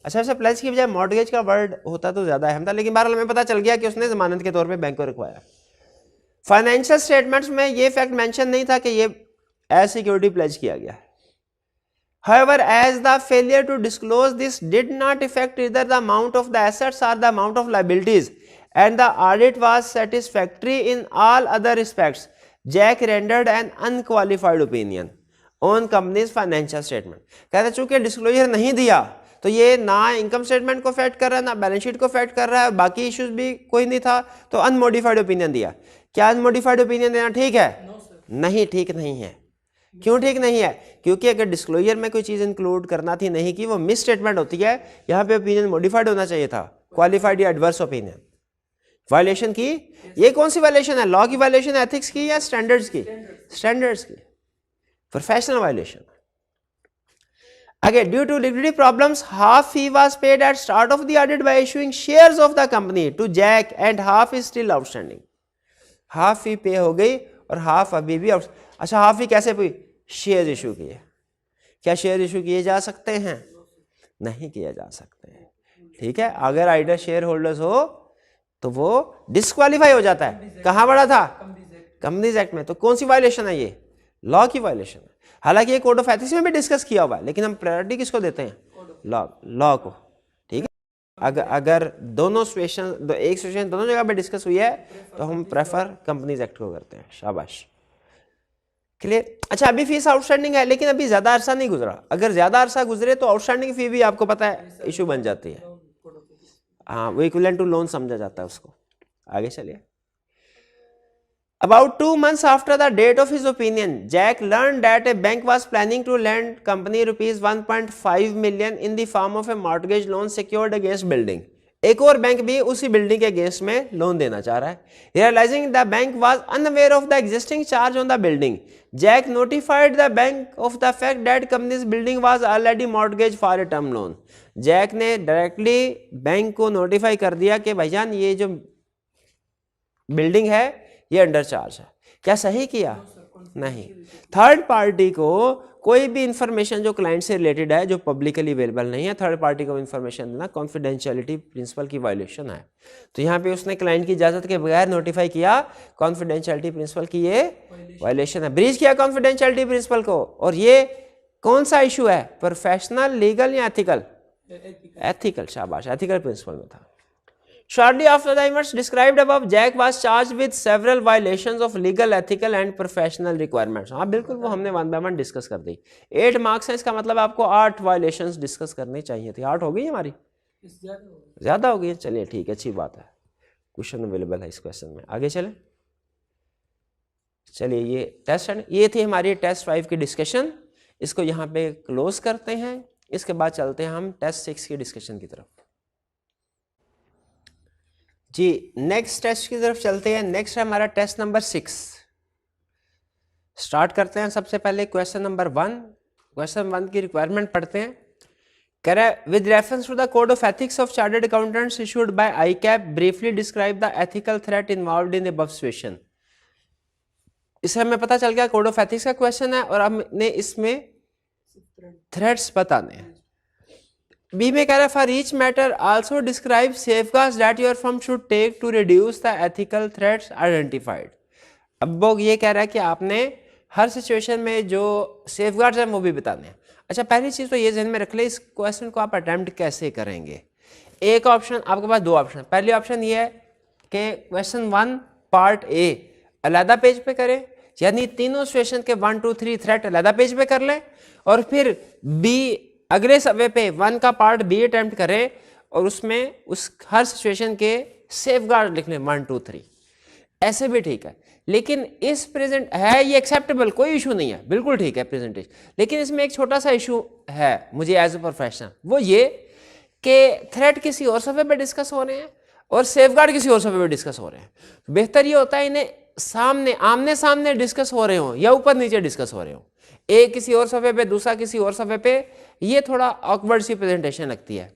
अच्छा, वैसे प्लेस की बजाय मॉर्गेज का वर्ड होता तो ज्यादा अहम था, लेकिन बहरहाल हमें पता चल गया कि उसने जमानत के तौर पे बैंक को रखवाया। फाइनेंशियल स्टेटमेंट्स में ये फैक्ट मेंशन नहीं था कि ये एज सिक्योरिटी प्लेज किया गया। However, as the failure to disclose this did not affect either the amount of the assets or the amount of liabilities, and the audit was satisfactory in all other respects, Jack rendered an unqualified opinion on company's financial statement. कहते चूंकि disclosure नहीं दिया तो ये ना income statement को affect कर रहा है, ना बैलेंस शीट को अफेक्ट कर रहा है, बाकी इश्यूज भी कोई नहीं था, तो अनमोडिफाइड ओपिनियन दिया। क्या अनमोडिफाइड ओपिनियन देना ठीक है? नहीं, ठीक नहीं है। क्यों ठीक नहीं है? क्योंकि अगर डिस्क्लोजर में कोई चीज इंक्लूड करना थी नहीं की, वो मिस स्टेटमेंट होती है। यहाँ पे ओपिनियन मॉडिफाइड होना चाहिए था, क्वालिफाइड या एडवर्स ओपिनियन। वायलेशन की, ये कौन सी वायलेशन है? लॉ की वायलेशन, एथिक्स की या स्टैंडर्ड्स की? स्टैंडर्ड्स की, professional violation. Again, due to liquidity problems, half fee was paid at start of the audit by issuing shares of the company to Jack and half is still outstanding. Half fee pay हो गई और half अभी भी अच्छा half फी कैसे हुई? Share issue किए। क्या शेयर इशू किए जा सकते हैं? नहीं किए जा सकते हैं, ठीक है। अगर आइडर शेयर होल्डर्स हो तो वो डिस्क्वालीफाई हो जाता है। कहाँ पढ़ा था? कंपनीज एक्ट में। तो कौन सी वायलेशन है ये? लॉ की वायलेशन है। हालांकि ये कोड ऑफ एथिक्स में भी डिस्कस किया हुआ है, लेकिन हम प्रायोरिटी किसको देते हैं? लॉ को, ठीक है। अगर दोनों सिचुएशन, एक सिचुएशन दोनों जगह पे डिस्कस हुई है तो हम प्रेफर कंपनीज एक्ट को करते हैं। शाबाश, क्लियर। अच्छा अभी फीस आउटस्टैंडिंग है, लेकिन अभी ज्यादा अरसा नहीं गुजरा। अगर ज्यादा अरसा गुजरे तो आउटस्टैंडिंग फी भी आपको पता है इशू बन जाती है। हाँ, वो इक्विवेलेंट टू लोन समझा जाता है उसको। आगे चलिए। About 2 months after the date of his opinion, Jack learned that a bank was planning to lend company rupees 1.5 million in the form of a mortgage loan secured against building. एक और bank भी उसी building के against में loan देना चाह रहा है। Realizing the bank was unaware of the existing charge on the building, Jack notified the bank of the fact that company's building was already mortgaged for a term loan. जैक ने directly bank को notify कर दिया कि भाईजान ये जो building है ये अंडर चार्ज है। क्या सही किया? नहीं। थर्ड पार्टी को कोई भी इंफॉर्मेशन जो क्लाइंट से रिलेटेड है, जो पब्लिकली अवेलेबल नहीं है, थर्ड पार्टी को इंफॉर्मेशन देना कॉन्फिडेंशियलिटी प्रिंसिपल की वायलेशन है। तो यहाँ पे उसने क्लाइंट की इजाजत के बगैर नोटिफाई किया, कॉन्फिडेंशियलिटी प्रिंसिपल की ये वायलेशन है। ब्रीच किया कॉन्फिडेंशियलिटी प्रिंसिपल को। और ये कौन सा इशू है? प्रोफेशनल, लीगल या एथिकल? एथिकल। शाबाश, एथिकल प्रिंसिपल में था। Shortly after the events described above, Jack was charged with several violations of legal, ethical and professional requirements. हाँ बिल्कुल, वो हमने वन बाय वन डिस्कस कर दी। 8 मार्क्स हैं, इसका मतलब आपको 8 वायलेशंस डिस्कस करनी चाहिए थी। 8 हो गई हमारी? ज्यादा हो गई। चलिए ठीक है, अच्छी बात है। क्वेश्चन अवेलेबल है इस क्वेश्चन में। आगे चले। चलिए ये टेस्ट, ये थी हमारी टेस्ट 5 की डिस्कशन। इसको यहाँ पे क्लोज करते हैं। इसके बाद चलते हैं हम टेस्ट 6 की डिस्कशन की तरफ। जी नेक्स्ट टेस्ट की तरफ चलते हैं। नेक्स्ट है हमारा टेस्ट नंबर 6। स्टार्ट करते हैं सबसे पहले क्वेश्चन नंबर 1। क्वेश्चन 1 की रिक्वायरमेंट पढ़ते हैं। कह रहा है with reference to the code of ethics of chartered accountants issued by ICAP, briefly describe the ethical threat involved in the above situation. इससे हमें पता चल गया कोड ऑफ एथिक्स का क्वेश्चन है और हमने इसमें थ्रेट्स बताने हैं। बी में कह रहा है for each matter also describe safeguards that your firm should take to reduce the ethical threats identified. अब वो ये कह रहा है कि आपने हर सिचुएशन में जो सेफगार्ड्स हैं वो भी बताने हैं। अच्छा पहली चीज तो ये ध्यान में रख ले, इस क्वेश्चन को आप अटेम्प्ट कैसे करेंगे। एक ऑप्शन आपके पास, 2 ऑप्शन। पहली ऑप्शन ये है कि क्वेश्चन 1 पार्ट ए अलग पेज पे करें, यानी तीनों सिचुएशन के 1 2 3 थ्रेट अलग पेज पे कर लें, और फिर बी अगले सफे पे 1 का पार्ट बी अटेम्प्ट करें और उसमें उस हर सिचुएशन के सेफगार्ड लिख लें 1 2 3। ऐसे भी ठीक है, लेकिन इस प्रेजेंट है ये एक्सेप्टेबल, कोई इशू नहीं है, बिल्कुल ठीक है प्रेजेंटेशन। लेकिन इसमें एक छोटा सा इशू है मुझे एज ए प्रोफेशनल, वो ये कि थ्रेट किसी और सफे पे डिस्कस हो रहे हैं और सेफगार्ड किसी और सफे पे डिस्कस हो रहे हैं। बेहतर ये होता है इन्हें सामने आमने सामने डिस्कस हो रहे हो या ऊपर नीचे डिस्कस हो रहे हो, एक किसी और सफे पे दूसरा किसी और सफे पे, ये थोड़ा ऑकवर्ड सी प्रेजेंटेशन लगती है।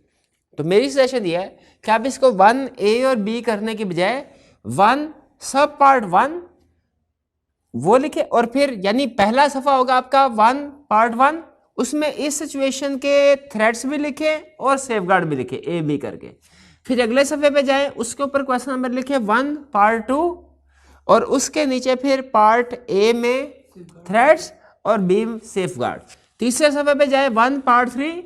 तो मेरी सजेशन ये है कि आप इसको 1 ए और बी करने की बजाय 1 सब पार्ट 1 वो लिखे, और फिर यानी पहला सफा होगा आपका 1 पार्ट 1, उसमें इस सिचुएशन के थ्रेट्स भी लिखे और सेफगार्ड भी लिखे ए बी करके। फिर अगले सफे पे जाए, उसके ऊपर क्वेश्चन नंबर लिखे 1 पार्ट 2, और उसके नीचे फिर पार्ट ए में थ्रेट्स और बी सेफगार्ड। तीसरे सफे पे जाए 1 पार्ट 3,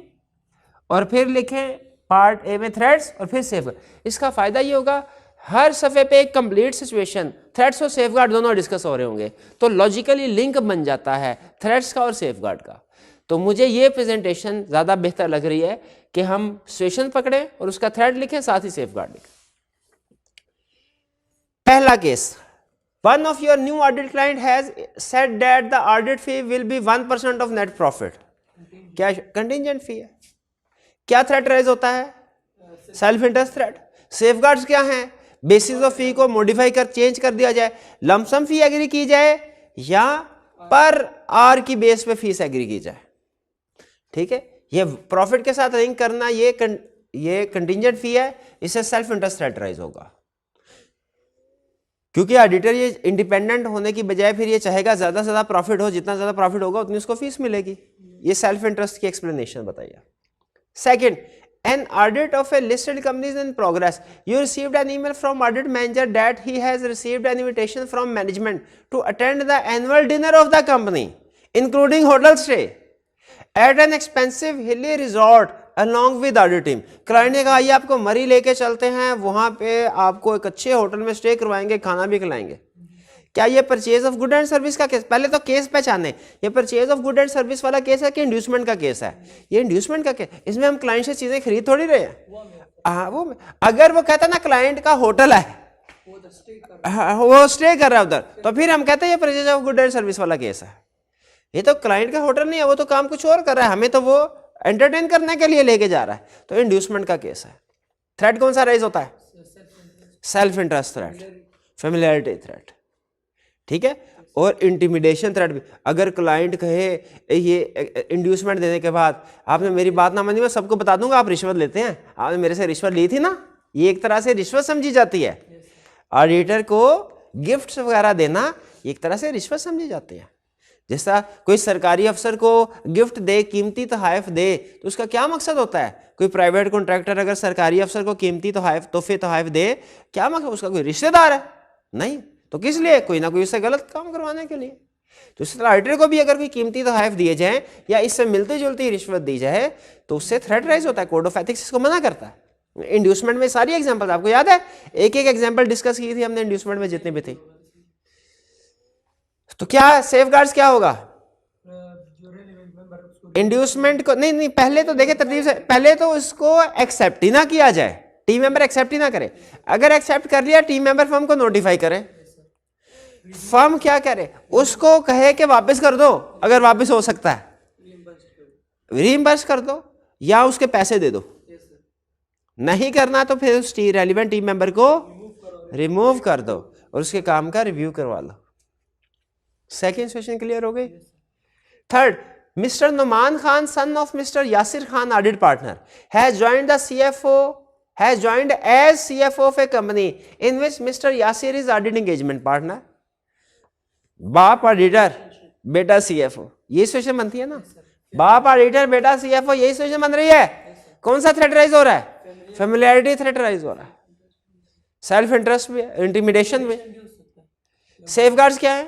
और फिर लिखें पार्ट ए में थ्रेट्स और फिर सेफगार्ड। इसका फायदा ये होगा हर सफे पे एक कंप्लीट सिचुएशन थ्रेट्स और सेफगार्ड दोनों डिस्कस हो रहे होंगे, तो लॉजिकली लिंक बन जाता है थ्रेट्स का और सेफगार्ड का। तो मुझे ये प्रेजेंटेशन ज्यादा बेहतर लग रही है कि हम सिचुएशन पकड़ें और उसका थ्रेट लिखें, साथ ही सेफगार्ड लिखें। पहला case, one of your new audit client has said that the audit fee will be 1% of net profit. क्या कंटिंजेंट फी है? क्या थ्रेट राइज होता है? Self interest threat. सेफगार्ड्स क्या हैं? बेसिस ऑफ फी को मॉडिफाई कर चेंज कर दिया जाए, लमसम फी एग्री की जाए या पर आर की बेस पे फीस एग्री की जाए। ठीक है, ये प्रॉफिट के साथ लिंक करना ये कंटिंजेंट फी है, इससे सेल्फ इंटरेस्ट थ्रेट राइज होगा। क्योंकि ऑडिटर ये इंडिपेंडेंट होने की बजाय फिर ये चाहेगा ज़्यादा से ज़्यादा प्रॉफिट हो, जितना ज़्यादा प्रॉफिट होगा उतनी उसको फीस मिलेगी। ये सेल्फ इंटरेस्ट की एक्सप्लेनेशन बताइए। Second, an audit of a listed company is in progress. You received an email from audit manager that he has received an invitation from management to attend the annual dinner of the company, including hotel stay at an expensive hilly resort along with audit team. Client ने कहा ये आपको मरी लेके चलते हैं, वहां पे आपको एक अच्छे होटल में स्टे करवाएंगे, खाना भी खिलाएंगे। क्या ये purchase of good and service का केस? पहले तो केस पहचाने, ये purchase of good and service वाला केस है कि इंड्यूसमेंट का केस है? ये इंड्यूसमेंट का केस। इसमें हम क्लाइंट से चीजें खरीद थोड़ी रहे हैं। वो अगर वो कहता ना क्लाइंट का होटल है, वो स्टे कर रहा है उधर, तो फिर हम कहते हैं ये purchase of good and service वाला केस है। ये तो क्लाइंट का होटल नहीं है, वो तो काम कुछ और कर रहा है, हमें तो वो एंटरटेन करने के लिए लेके जा रहा है, तो इंड्यूसमेंट का केस है। थ्रेट कौन सा राइज होता है? Self interest threat, familiarity threat, ठीक है। और इंटिमिडेशन थ्रेट भी, अगर क्लाइंट कहे ये इंड्यूसमेंट देने के बाद आपने मेरी बात ना मानी, मैं सबको बता दूंगा आप रिश्वत लेते हैं, आपने मेरे से रिश्वत ली थी ना, ये एक तरह से रिश्वत समझी जाती है। ऑडिटर को गिफ्ट्स वगैरह देना एक तरह से रिश्वत समझी जाती है। जैसा कोई सरकारी अफसर को गिफ्ट दे, कीमती तोहफे दे, तो उसका क्या मकसद होता है? कोई प्राइवेट कॉन्ट्रैक्टर अगर सरकारी अफसर को कीमती तोहफे दे, क्या मकसद? उसका कोई रिश्तेदार है? नहीं, तो किस लिए? कोई ना कोई उससे गलत काम करवाने के लिए। तो इस तरह ऑडिटर को भी अगर कोई कीमती तोहफे दिए जाएं या इससे मिलती जुलती रिश्वत दी जाए तो उससे थ्रेट राइज होता है। कोड ऑफ एथिक्स इसको मना करता है। इंड्यूसमेंट में सारी एग्जांपल आपको याद है, एक एक एग्जांपल डिस्कस की थी हमने इंड्यूसमेंट में जितनी भी थी। तो क्या सेफगार्ड्स क्या होगा? इंड्यूसमेंट को नहीं, पहले तो देखे तरतीब से, पहले तो उसको एक्सेप्ट ही ना किया जाए, टीम मेंबर एक्सेप्ट ही ना करे। अगर एक्सेप्ट कर लिया, टीम मेंबर फर्म को नोटिफाई करे। फर्म क्या करे? उसको कहे कि वापस कर दो, अगर वापस हो सकता है रीइंबर्स कर दो या उसके पैसे दे दो। नहीं करना तो फिर उस रेलिवेंट टीम मेंबर को रिमूव कर दो और उसके काम का रिव्यू करवा लो। सेकेंड सिचुएशन क्लियर हो गई। Third, mister Numan Khan son of mister Yasir Khan audit partner has joined the CFO has joined as CFO of a company in which Mr. Yasir is audit engagement partner. बाप ऑडिटर बेटा CFO, ये situation बनती है ना? बाप auditor बेटा CFO, यही situation बन रही है। कौन सा थ्रेट राइज हो रहा है? फेमिलियरिटी थ्रेट राइज हो रहा है। सेल्फ इंटरेस्ट भी है, इंटिमिडेशन भी। सेफगार्ड्स क्या है?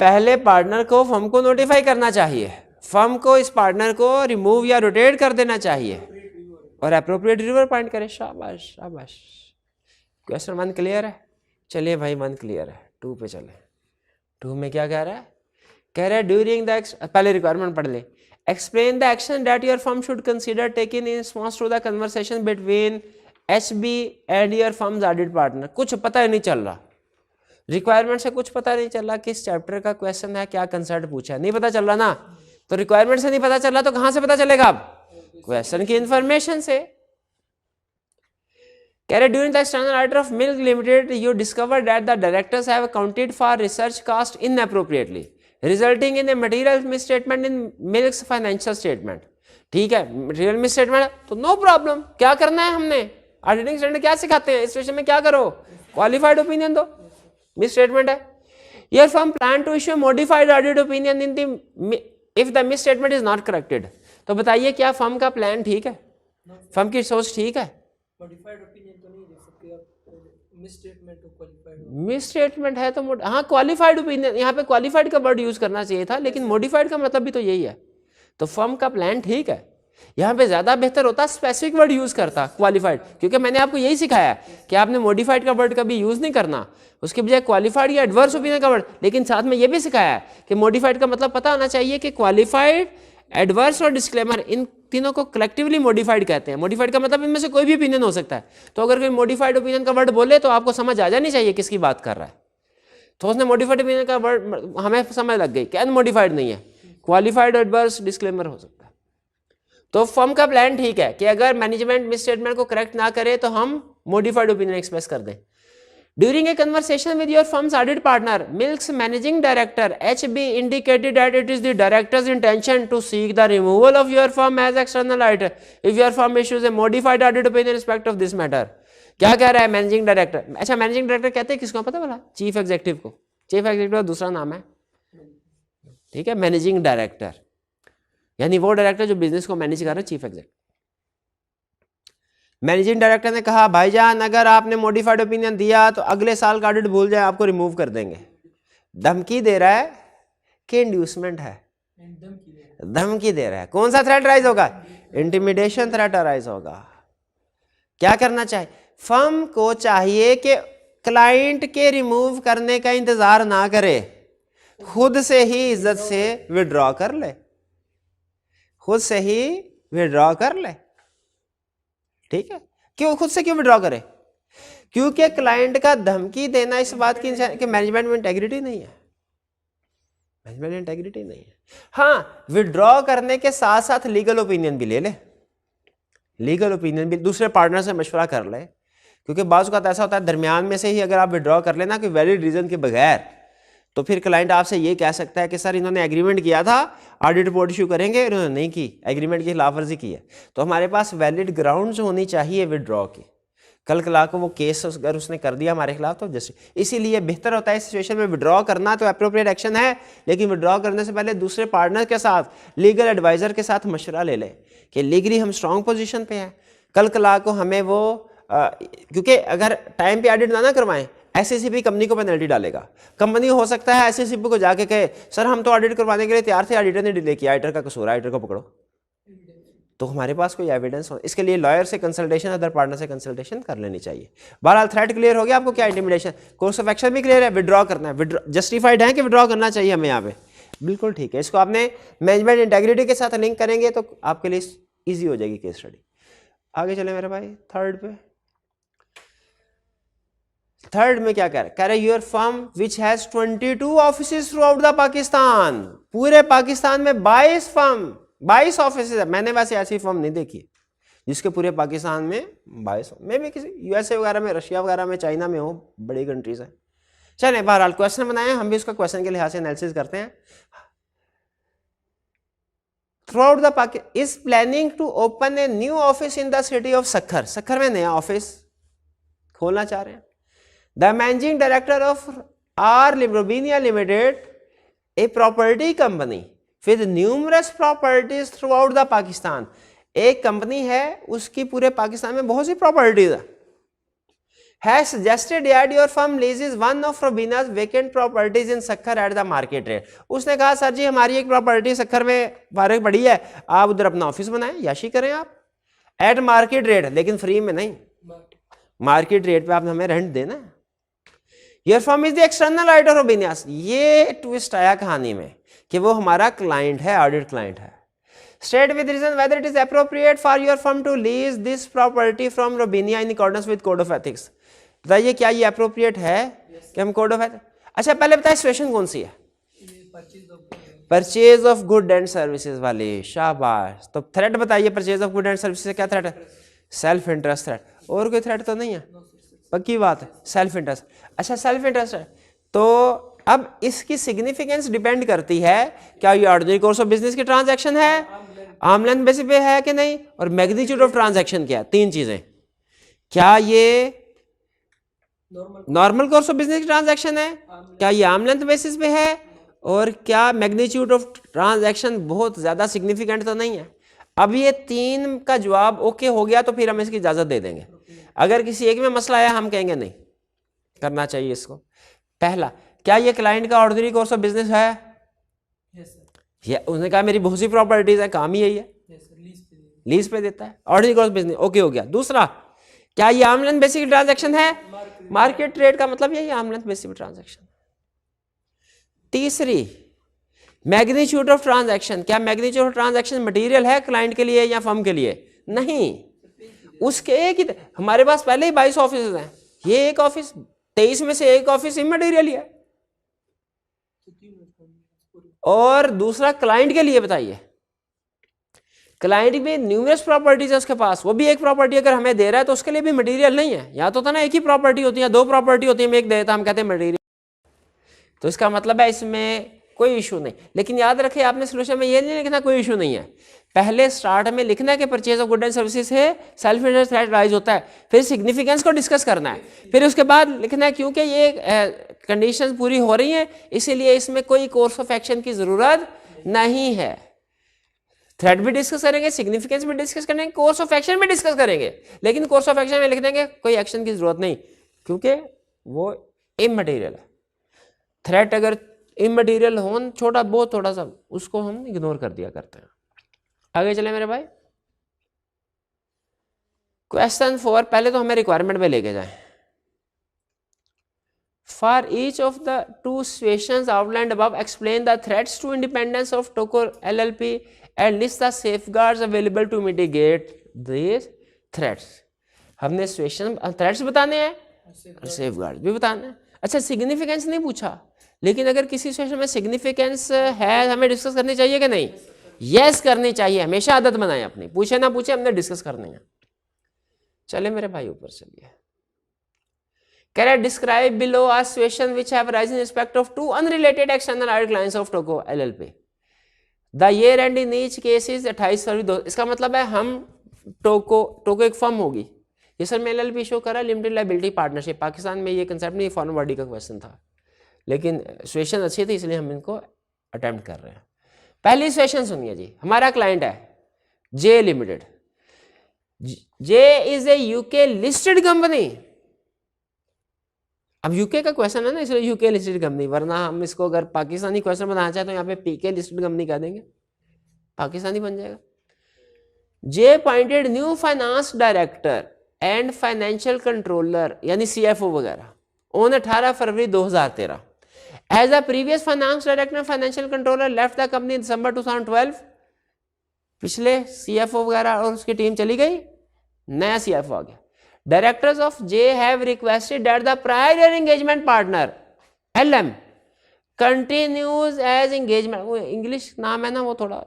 पहले पार्टनर को फर्म को नोटिफाई करना चाहिए, फर्म को इस पार्टनर को रिमूव या रोटेट कर देना चाहिए और अप्रोप्रिएट रिव्यू अपॉइंट करे। शाबाश शाबाश। क्वेश्चन 1 क्लियर है? चलिए भाई 1 क्लियर है। 2 पे चले। 2 में क्या कह रहा है? कह रहा है ड्यूरिंग द, पहले रिक्वायरमेंट पढ़ ले। Explain the action that your firm should consider taken in response to the conversation between HB and your firm's audit partner. कुछ पता ही नहीं चल रहा, रिक्वायरमेंट से कुछ पता नहीं चल रहा किस चैप्टर का क्वेश्चन है, क्या कंसर्ट पूछा है, नहीं पता चल रहा ना। तो रिक्वायरमेंट से नहीं पता चल रहा तो कहां से पता चलेगा? अब क्वेश्चन की इंफॉर्मेशन से। कह रहे during the external audit of Milk limited you discover that the directors have accounted for research cost inappropriately resulting in a material misstatement in Milk's financial statement. ठीक है, मटेरियल मिसस्टेटमेंट तो no problem. क्या करना है हमने? Auditing standard क्या सिखाते हैं? इस सिचुएशन में क्या करो? क्वालिफाइड ओपिनियन दो। मिसस्टेटमेंट है, your firm plan to issue modified audit opinion in the if the misstatement is not corrected. तो बताइए क्या फर्म का प्लान ठीक है? फर्म की सोच ठीक है? मॉडिफाइड ओपिनियन तो नहीं दे सकते आप, मिसस्टेटमेंट तो क्वालिफाइड। मिसस्टेटमेंट है तो हाँ क्वालिफाइड ओपिनियन, यहाँ पे क्वालिफाइड का वर्ड यूज करना चाहिए था, लेकिन मॉडिफाइड का मतलब भी तो यही है। तो फर्म का प्लान ठीक है, यहाँ पे ज्यादा बेहतर होता स्पेसिफिक वर्ड यूज करता क्वालिफाइड, क्योंकि मैंने आपको यही सिखाया कि आपने मॉडिफाइड का वर्ड कभी यूज नहीं करना, उसके बजाय क्वालिफाइड या एडवर्स ओपिनियन का वर्ड। लेकिन साथ में ये भी सिखाया है कि मॉडिफाइड का मतलब पता होना चाहिए कि क्वालिफाइड, एडवर्स और डिस्क्लेमर, इन तीनों को कलेक्टिवली मॉडिफाइड कहते हैं। मॉडिफाइड का मतलब इनमें से कोई भी ओपिनियन हो सकता है। तो अगर कोई मॉडिफाइड ओपिनियन का वर्ड बोले तो आपको समझ आ जानी चाहिए किसकी बात कर रहा है। तो उसने मॉडिफाइड ओपिनियन का वर्ड, हमें समझ लग गई क्या मॉडिफाइड नहीं है, क्वालिफाइड, एडवर्स, डिस्क्लेमर हो सकता है। तो फर्म का प्लान ठीक है कि अगर मैनेजमेंट मिस स्टेटमेंट को करेक्ट ना करे तो हम मॉडिफाइड ओपिनियन एक्सप्रेस कर दें। During a conversation with your firm's audit partner, Milk's managing director HB indicated that it is the director's intention to seek the removal of your firm as external auditor if your firm issues a modified audit opinion in respect of this matter. क्या कह रहा है managing director? अच्छा, managing director कहते हैं किसको पता बोला? चीफ एग्जीक्यूटिव को। चीफ एग्जीक्यूटिव का दूसरा नाम है, ठीक है, मैनेजिंग डायरेक्टर, यानी वो डायरेक्टर जो बिजनेस को मैनेज कर रहा है, चीफ एग्जीक्यूटिव। मैनेजिंग डायरेक्टर ने कहा भाईजान अगर आपने मॉडिफाइड ओपिनियन दिया तो अगले साल का ऑडिट भूल जाए, आपको रिमूव कर देंगे। धमकी दे रहा है कि इंड्यूसमेंट है? धमकी दे रहा है। कौन सा थ्रेट राइज होगा? इंटिमिडेशन थ्रेट राइज होगा। क्या करना चाहिए? फर्म को चाहिए कि क्लाइंट के रिमूव करने का इंतजार ना करे, खुद से ही इज्जत से विड्रॉ कर ले, खुद से ही विड्रॉ कर ले, ठीक है। क्यों खुद से क्यों विड्रॉ करे? क्योंकि क्लाइंट का धमकी देना इस बात की कि मैनेजमेंट में इंटेग्रिटी नहीं है, मैनेजमेंट में इंटेग्रिटी नहीं है। हाँ, विड्रॉ करने के साथ साथ लीगल ओपिनियन भी ले ले, लीगल ओपिनियन भी दूसरे पार्टनर से मशवरा कर ले, क्योंकि बाज़ का ऐसा होता है दरमियान में से ही अगर आप विड्रॉ कर लेना कि वैलिड रीजन के बगैर, तो फिर क्लाइंट आपसे ये कह सकता है कि सर इन्होंने एग्रीमेंट किया था, ऑडिट रिपोर्ट इशू करेंगे, इन्होंने नहीं की, एग्रीमेंट की खिलाफवर्जी की है। तो हमारे पास वैलिड ग्राउंड्स होनी चाहिए विड्रॉ की। कल कला को वो केस अगर उसने कर दिया हमारे खिलाफ तो जैसे, इसीलिए बेहतर होता है इस सिचुएशन में विड्रॉ करना तो अप्रोप्रिएट एक्शन है, लेकिन विड्रॉ करने से पहले दूसरे पार्टनर के साथ, लीगल एडवाइजर के साथ मशवरा ले ले कि लीगली हम स्ट्रांग पोजीशन पे हैं। कल कला को हमें वो क्योंकि अगर टाइम पे ऑडिट ना करवाएं, एसएससीपी कंपनी को पेनल्टी डालेगा। कंपनी हो सकता है एसएससीपी को जाके कहे सर हम तो ऑडिट करवाने के लिए तैयार थे, ऑडिटर ने डिले किया, ऑडिटर का कसूर है, ऑडिटर को पकड़ो। तो हमारे पास कोई एविडेंस हो, इसके लिए लॉयर से कंसल्टेशन, अदर पार्टनर से कंसल्टेशन कर लेनी चाहिए। बहरहाल थ्रेट क्लियर हो गया आपको, क्या इंटिमिडेशन, कोर्स ऑफ एक्शन भी क्लियर है, विड्रॉ करना है, विड्रॉ जस्टिफाइड है कि विड्रॉ करना चाहिए हमें यहाँ पे, बिल्कुल ठीक है। इसको आपने मैनेजमेंट इंटेग्रिटी के साथ लिंक करेंगे तो आपके लिए ईजी हो जाएगी केस स्टडी। आगे चले मेरे भाई, थर्ड पे। थर्ड में क्या कह रहा है? कह रहा है your firm which has 22 offices through out the Pakistan, पूरे पाकिस्तान में 22 फर्म, 22 ऑफिस है। मैंने वैसे ऐसी फर्म नहीं देखी जिसके पूरे पाकिस्तान में 22, में भी किसी यूएसए वगैरह में, रशिया वगैरह में, चाइना में हो, बड़ी कंट्रीज है। चले बहरहाल क्वेश्चन बनाए, हम भी उसका क्वेश्चन के लिहाज से एनालिसिस करते हैं। Through the Pakistan is planning to open a new office in the city of Sukkur, Sukkur में नया ऑफिस खोलना चाह रहे हैं। The managing director of R Robinia limited, a property company with numerous properties throughout the Pakistan, एक company है उसकी पूरे पाकिस्तान में बहुत सी प्रॉपर्टीज है। Has suggested that your firm leases one of Robina's vacant properties in Sakhar at the market rate. उसने कहा सर जी हमारी एक प्रॉपर्टी सखर में फारिग पड़ी है, आप उधर अपना ऑफिस बनाएं, याशी करें आप, एट मार्केट रेट, लेकिन फ्री में नहीं, मार्केट रेट पे आप हमें रेंट देना। Your firm is the external auditor of Robinias, ये ट्विस्ट आया कहानी में कि वो हमारा क्लाइंट है, ऑडिट क्लाइंट है। State with reason whether it is appropriate for your firm to lease this property from Robinia in accordance with Code of Ethics. बताइए क्या ये अप्रोप्रिएट है कि हम कोड ऑफ एथिक्स। अच्छा पहले बताइए सिचुएशन कौन सी है? Purchase of good and services वाली, शाबाश। तो थ्रेट बताइए, purchase of good and services से क्या थ्रेट है? सेल्फ इंटरेस्ट थ्रेट, और कोई थ्रेट तो नहीं है? पक्की बात है, सेल्फ इंटरेस्ट। अच्छा सेल्फ इंटरेस्ट है, तो अब इसकी सिग्निफिकेंस डिपेंड करती है क्या ये ऑर्डिनरी कोर्स ऑफ बिजनेस की ट्रांजैक्शन है, आर्म लेंथ बेसिस पे है कि नहीं, और मैग्नीट्यूड ऑफ ट्रांजैक्शन क्या है। तीन चीजें, क्या ये नॉर्मल कोर्स ऑफ बिजनेस की ट्रांजैक्शन है, क्या ये आर्म लेंथ बेसिस पे है, और क्या मैग्नीट्यूड ऑफ ट्रांजैक्शन बहुत ज्यादा सिग्निफिकेंट तो नहीं है। अब ये तीन का जवाब ओके हो गया तो फिर हम इसकी इजाजत दे देंगे। अगर किसी एक में मसला है हम कहेंगे नहीं करना चाहिए इसको। पहला, क्या ये क्लाइंट का ऑर्डिनरी कोर्स ऑफ बिजनेस है? ये उसने कहा मेरी बहुत सी प्रॉपर्टीज है, काम ही यही है, लीज पे देता है, ऑर्डिनरी कोर्स बिजनेस, ओके हो गया। दूसरा, क्या ये आर्म लेंथ बेसिस ट्रांजैक्शन है? मार्केट रेट का मतलब यही आर्म लेंथ बेसिस ट्रांजैक्शन। तीसरी, मैग्नीट्यूड ऑफ ट्रांजैक्शन, क्या मैग्नीट्यूड ऑफ ट्रांजैक्शन मटेरियल है क्लाइंट के लिए या फर्म के लिए? नहीं, उसके एक ही, हमारे पास पहले ही 22 ऑफिस हैं, ये एक ऑफिस, 23 में से एक ऑफिस इमटेरियल है। और दूसरा क्लाइंट के लिए बताइए, क्लाइंट भी न्यूमरस प्रॉपर्टीज है उसके पास, वो भी एक प्रॉपर्टी अगर हमें दे रहा है तो उसके लिए भी मटेरियल नहीं है। या तो था ना एक ही प्रॉपर्टी होती है, दो प्रॉपर्टी होती है, हम एक देता हम कहते हैं मटेरियल। तो इसका मतलब है इसमें कोई इशू नहीं। लेकिन याद रखें आपने सोल्यूशन में ये नहीं लिखना कोई इशू नहीं है, पहले स्टार्ट में लिखना है कि purchase of good and services से सेल्फ इंटरेस्ट थ्रेट राइज होता है, फिर सिग्निफिकेंस को डिस्कस करना है, फिर उसके बाद लिखना है क्योंकि ये कंडीशन पूरी हो रही हैं इसीलिए इसमें कोई कोर्स ऑफ एक्शन की जरूरत नहीं है। थ्रेट भी डिस्कस करेंगे, सिग्निफिकेंस भी डिस्कस करेंगे, कोर्स ऑफ एक्शन भी डिस्कस करेंगे, लेकिन कोर्स ऑफ एक्शन में लिख देंगे कोई एक्शन की जरूरत नहीं क्योंकि वो इमटेरियल है। थ्रेट अगर इमटेरियल हो छोटा बहुत थोड़ा सा उसको हम इग्नोर कर दिया करते हैं। आगे चले मेरे भाई, क्वेश्चन 4 पहले तो हमें रिक्वायरमेंट में लेके जाए। For each of the two situations outlined above explain the threats to independence of Toko LLP and list the safeguards available to mitigate this threats. हमने सिचुएशन थ्रेट्स बताने हैं और सेफगार्ड भी बताना है। अच्छा सिग्निफिकेंस नहीं पूछा, लेकिन अगर किसी सिचुएशन में सिग्निफिकेंस है हमें डिस्कस करनी चाहिए कि नहीं? यस करनी चाहिए, हमेशा आदत बनाए अपनी, पूछे ना पूछे हमने डिस्कस करनी है। चले मेरे भाई ऊपर चलिए। कह रहा है describe below a situation which have arisen in respect of two unrelated external audit clients of Toko LLP. The year end in each case is 28 February 2। इसका मतलब है हम टोको एक फर्म होगी, ये सर मैं एलएलपी शो करा लिमिटेड लायबिलिटी पार्टनरशिप। पाकिस्तान में ये कंसेप्ट नहीं, फॉरेन बॉडी का क्वेश्चन था, लेकिन सिचुएशन अच्छी थी इसलिए हम इनको अटेम्प्ट कर रहे हैं। पहली सिचुएशन सुनिए जी, हमारा क्लाइंट है J limited. J is a UK listed company. अब यूके का क्वेश्चन है ना इसलिए यूके लिस्टेड कंपनी, वरना हम इसको अगर पाकिस्तानी क्वेश्चन बनाना चाहे तो यहाँ पे पीके लिस्टेड कंपनी कह देंगे, पाकिस्तानी बन जाएगा। J appointed new finance director and financial controller यानी सीएफओ वगैरह on 18 February 2013। As a previous finance director financial controller left the company in December 2012। पिछले सीएफओ वगैरह और उसकी टीम चली गई, नया सीएफओ आ गया। Directors of J have requested that the prior engagement partner LM continues as engagement. वो इंग्लिश नाम है ना वो थोड़ा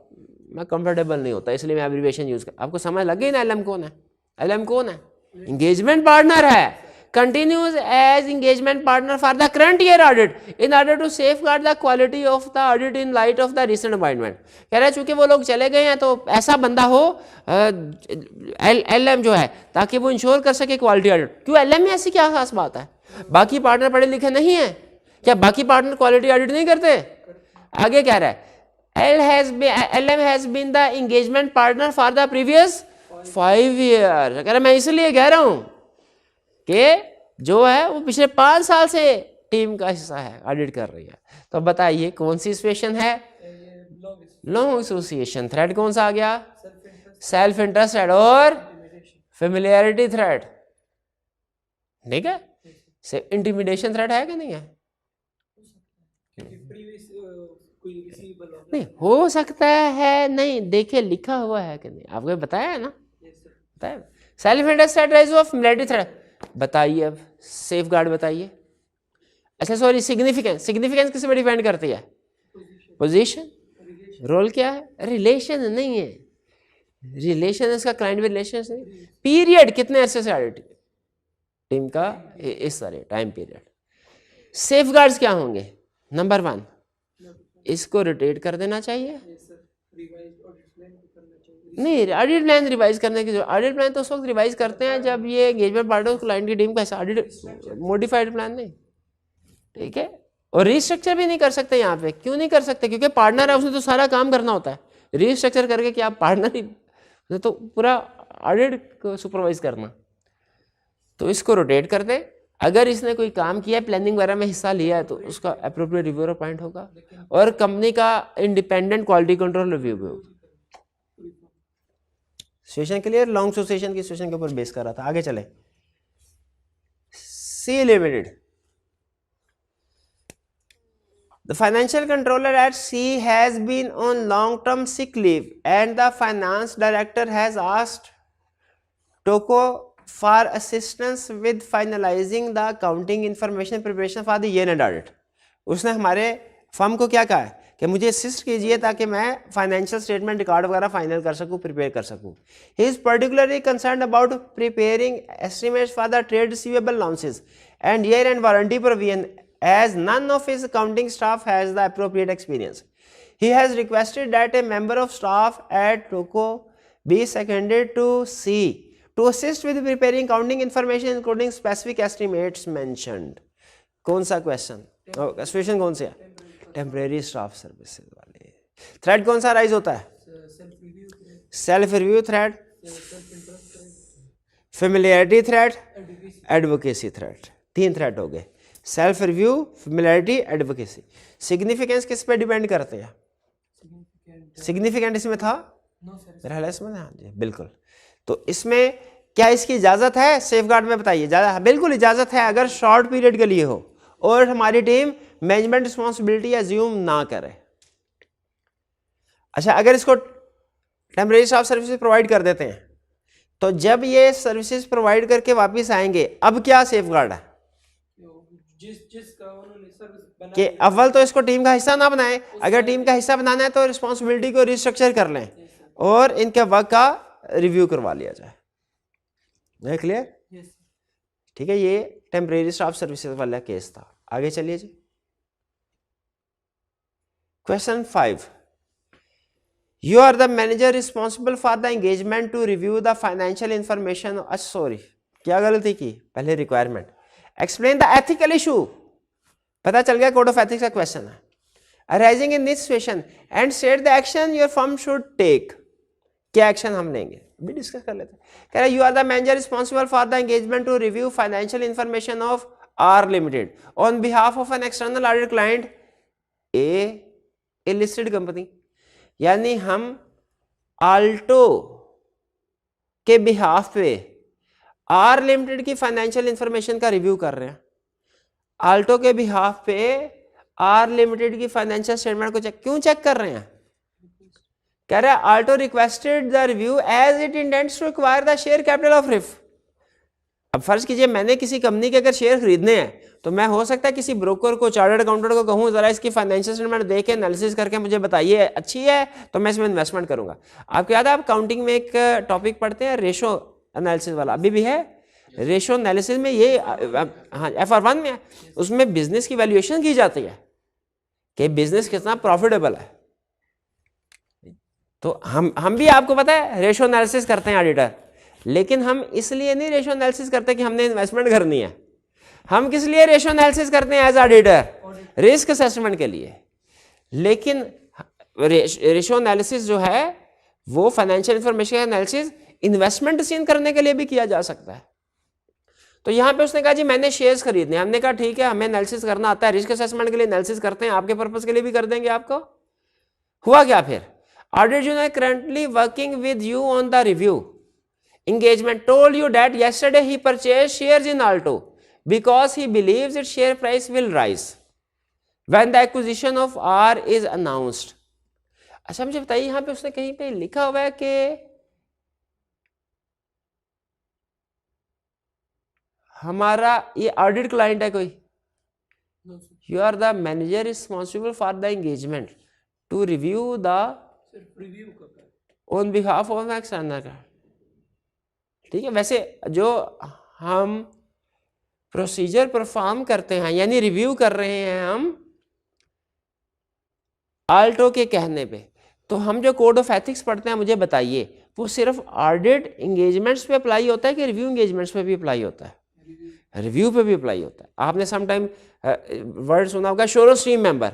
मैं कंफर्टेबल नहीं होता इसलिए मैं एब्रिविएशन यूज कर। आपको समझ लग गई ना एलएम कौन है? एलएम कौन है? एंगेजमेंट पार्टनर है। continues as engagement partner for the current year audit in order to safeguard the quality of the audit in light of the recent appointment। कह रहा है चूंकि वो लोग चले गए हैं तो ऐसा बंदा हो एलएम जो है ताकि वो इंश्योर कर सके क्वालिटी ऑडिट। क्यों एलएम में ऐसी क्या खास बात है? बाकी पार्टनर पढ़े लिखे नहीं है क्या? बाकी पार्टनर क्वालिटी ऑडिट नहीं करते? आगे कह रहा है LM has been the engagement partner for the previous 5 year. कह रहा है मैं इसलिए कह रहा हूं कि जो है वो पिछले 5 साल से टीम का हिस्सा है, ऑडिट कर रही है। तो बताइए कौन सी सिचुएशन है? Long association. थ्रेड कौन सा आ गया? सेल्फ इंटरेस्ट थ्रेड और फेमिलियरिटी थ्रेड। ठीक है, इंटिमिडेशन थ्रेड है कि नहीं है? नहीं हो सकता है, नहीं देखे लिखा हुआ है कि नहीं, आपको बताया है ना? बताया। Self interest thread rise of familiarity thread बताइए। अब सेफ गार्ड बताइए। अच्छा सॉरी, सिग्निफिकेंस। सिग्निफिकेंस किस में डिपेंड करती है? पोजीशन। रोल क्या है? रिलेशन नहीं है, रिलेशन इसका क्लाइंट विद रिलेशन नहीं। पीरियड कितने अरसे से ऑडिट टीम का? इस तरह टाइम पीरियड। सेफ गार्ड्स क्या होंगे? नंबर 1 इसको रोटेट कर देना चाहिए। नहीं, ऑडिट प्लान रिवाइज करने की जरूरत। ऑडिट प्लान तो उस वक्त रिवाइज करते हैं जब ये एंगेजमेंट पार्टनर क्लाइंट की टीम का ऐसा ऑडिट मॉडिफाइड प्लान नहीं। ठीक है, और रीस्ट्रक्चर भी नहीं कर सकते यहाँ पे। क्यों नहीं कर सकते? क्योंकि पार्टनर है, उसने तो सारा काम करना होता है। रीस्ट्रक्चर करके क्या पार्टनर ही तो पूरा ऑडिट को सुपरवाइज करना। तो इसको रोटेट कर दे। अगर इसने कोई काम किया है, प्लानिंग वगैरह में हिस्सा लिया है, तो उसका अप्रोप्रिएट रिव्यू अपॉइंट होगा और कंपनी का इंडिपेंडेंट क्वालिटी कंट्रोल रिव्यू भी होगा। Situation clear? लॉन्ग एसोसिएशन की सिचुएशन के ऊपर बेस कर रहा था। आगे चले। C limited. The financial controller at C has been on long term sick leave and the finance director has asked Toko for assistance with finalising the accounting information preparation for the year end audit. उसने हमारे firm को क्या कहा है कि मुझे assist कीजिए ताकि मैं फाइनेंशियल स्टेटमेंट रिकॉर्ड वगैरह फाइनल कर सकूं, प्रिपेयर कर सकूं। He is particularly concerned about preparing estimates for the trade receivable allowances and year and warranty provision as none of his accounting staff has the appropriate experience. He has requested that a member of staff at TOCO be seconded to C to assist with preparing accounting information including specific estimates mentioned. कौन सा question, situation कौन सी है? Temporary staff services वाले. Thread कौन सा rise होता है? Self review thread, familiarity thread, advocacy thread. 3 thread हो गए. Self review, familiarity, advocacy. Significance किस पे डिपेंड करते हैं? सिग्निफिकेंट इसमें था मेरा ख्याल इसमें. हाँ जी बिल्कुल. तो इसमें क्या इसकी इजाजत है? सेफगार्ड में बताइए. बिल्कुल इजाजत है अगर शॉर्ट पीरियड के लिए हो और हमारी टीम मैनेजमेंट रिस्पॉन्सिबिलिटी एज्यूम ना करे. अच्छा, अगर इसको टेम्परेरी स्टाफ सर्विसेज प्रोवाइड कर देते हैं तो जब ये सर्विसेज प्रोवाइड करके वापस आएंगे, अब क्या सेफगार्ड है कि अव्वल तो इसको टीम का हिस्सा ना बनाए. अगर टीम का हिस्सा बनाना है तो रिस्पॉन्सिबिलिटी को रिस्ट्रक्चर कर लें और इनके वर्क का रिव्यू करवा लिया जाए. है क्लियर? ठीक है, ये टेम्परेरी स्टाफ सर्विसेज वाला केस था. आगे चलिए जी. Question 5. You are the manager responsible for the engagement to review the financial information. Sorry, क्या गलती की? पहले requirement. Explain the ethical issue. पता चल गया कोड ऑफ एथिक्स का क्वेश्चन है. Arising in this situation and state the action your firm should take. क्या एक्शन हम लेंगे भी डिस्कस कर लेते हैं. कह रहा है you are the manager responsible for the engagement to review financial information of R limited on behalf of an external audit client a listed company. यानी हम आल्टो के बिहाफ पे आर लिमिटेड की फाइनेंशियल इंफॉर्मेशन का review कर रहे हैं. Aalto के बिहाफ पे आर लिमिटेड की फाइनेंशियल स्टेटमेंट को क्यों चेक कर रहे हैं? कह रहा है Aalto requested the review as it intends to acquire the share capital of Rif. अब फर्ज कीजिए मैंने किसी कंपनी के अगर शेयर खरीदने हैं तो मैं हो सकता है किसी ब्रोकर को, चार्टर्ड अकाउंटेंट को कहूं जरा इसकी फाइनेंशियल स्टेटमेंट देख के एनालिसिस करके मुझे बताइए अच्छी है तो मैं इसमें इन्वेस्टमेंट करूंगा. आपको याद है आप अकाउंटिंग में एक टॉपिक पढ़ते हैं रेशो एनालिसिस वाला, अभी भी है. रेशो एनालिसिस में ये हाँ FR1 में है. उसमें बिजनेस की वैल्यूएशन की जाती है कि बिजनेस कितना प्रॉफिटेबल है. तो हम भी आपको पता है रेशो एनालिसिस करते हैं ऑडिटर, लेकिन हम इसलिए नहीं रेशो एनालिसिस करते कि हमने इन्वेस्टमेंट करनी है. हम किस लिए रेशो एनालिसिस करते हैं एज ऑडिटर? रिस्क असेसमेंट के लिए. लेकिन रेशो एनालिसिस जो है वो financial information analysis investment decision करने के लिए भी किया जा सकता है. तो यहां पे उसने कहा जी मैंने शेयर्स खरीदने. हमने कहा ठीक है हमें एनालिसिस करना आता है, रिस्क असेसमेंट के लिए एनालिसिस करते हैं, आपके पर्पस के लिए भी कर देंगे आपको. हुआ क्या फिर? Auditor general currently working with you on the review engagement told you that yesterday he purchased shares in Alto because he believes its share price will rise when the acquisition of R is announced. अच्छा मुझे बताइए यहां पे उसने कहीं पे लिखा हुआ है कि हमारा ये ऑडिट क्लाइंट है कोई? You are the manager responsible for the engagement to review the on behalf of external का. ठीक है, वैसे जो हम प्रोसीजर परफॉर्म करते हैं यानी रिव्यू कर रहे हैं हम आल्टो के कहने पे, तो हम जो कोड ऑफ एथिक्स पढ़ते हैं मुझे बताइए वो सिर्फ ऑडिट एंगेजमेंट्स पे अप्लाई होता है कि रिव्यू एंगेजमेंट्स पे भी अप्लाई होता है? रिव्यू पे भी अप्लाई होता है. आपने सम टाइम वर्ड सुना होगा एश्योरेंस टीम मेंबर,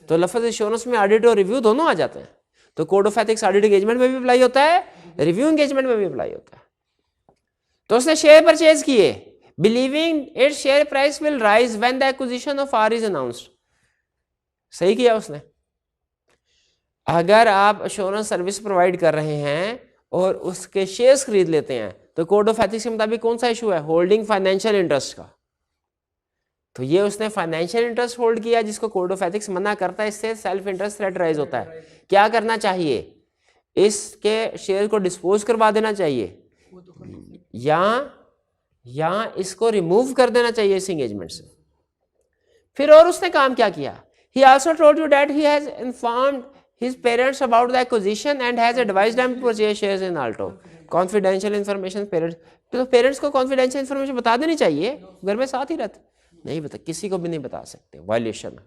तो लफ्ज एश्योरेंस में ऑडिट और रिव्यू दोनों आ जाते हैं. तो code of ethics audit engagement में भी अप्लाई होता है, रिव्यू एंगेजमेंट में भी अप्लाई होता है. तो उसने शेयर परचेज किए believing it share price will rise when the acquisition of R is announced. सही किया उसने. अगर आप एश्योरेंस सर्विस प्रोवाइड कर रहे हैं और उसके शेयर्स खरीद लेते हैं तो कोड ऑफ एथिक्स के मुताबिक कौन सा इशू है? होल्डिंग फाइनेंशियल इंटरेस्ट का. तो ये उसने फाइनेंशियल इंटरेस्ट होल्ड किया जिसको कोड ऑफ एथिक्स मना करता है, इससे सेल्फ इंटरेस्ट थ्रेट राइज होता है. क्या करना चाहिए? इसके शेयर को डिस्पोज करवा देना चाहिए या इसको रिमूव कर देना चाहिए इस एंगेजमेंट से. फिर और उसने काम क्या किया? He also told you that he has informed his parents about the acquisition and has advised them to purchase shares in Alto. Confidential information parents. तो पेरेंट्स को कॉन्फिडेंशियल इन्फॉर्मेशन बता देनी चाहिए, घर में साथ ही रहते. नहीं बता, किसी को भी नहीं बता सकते, वायलेशन है।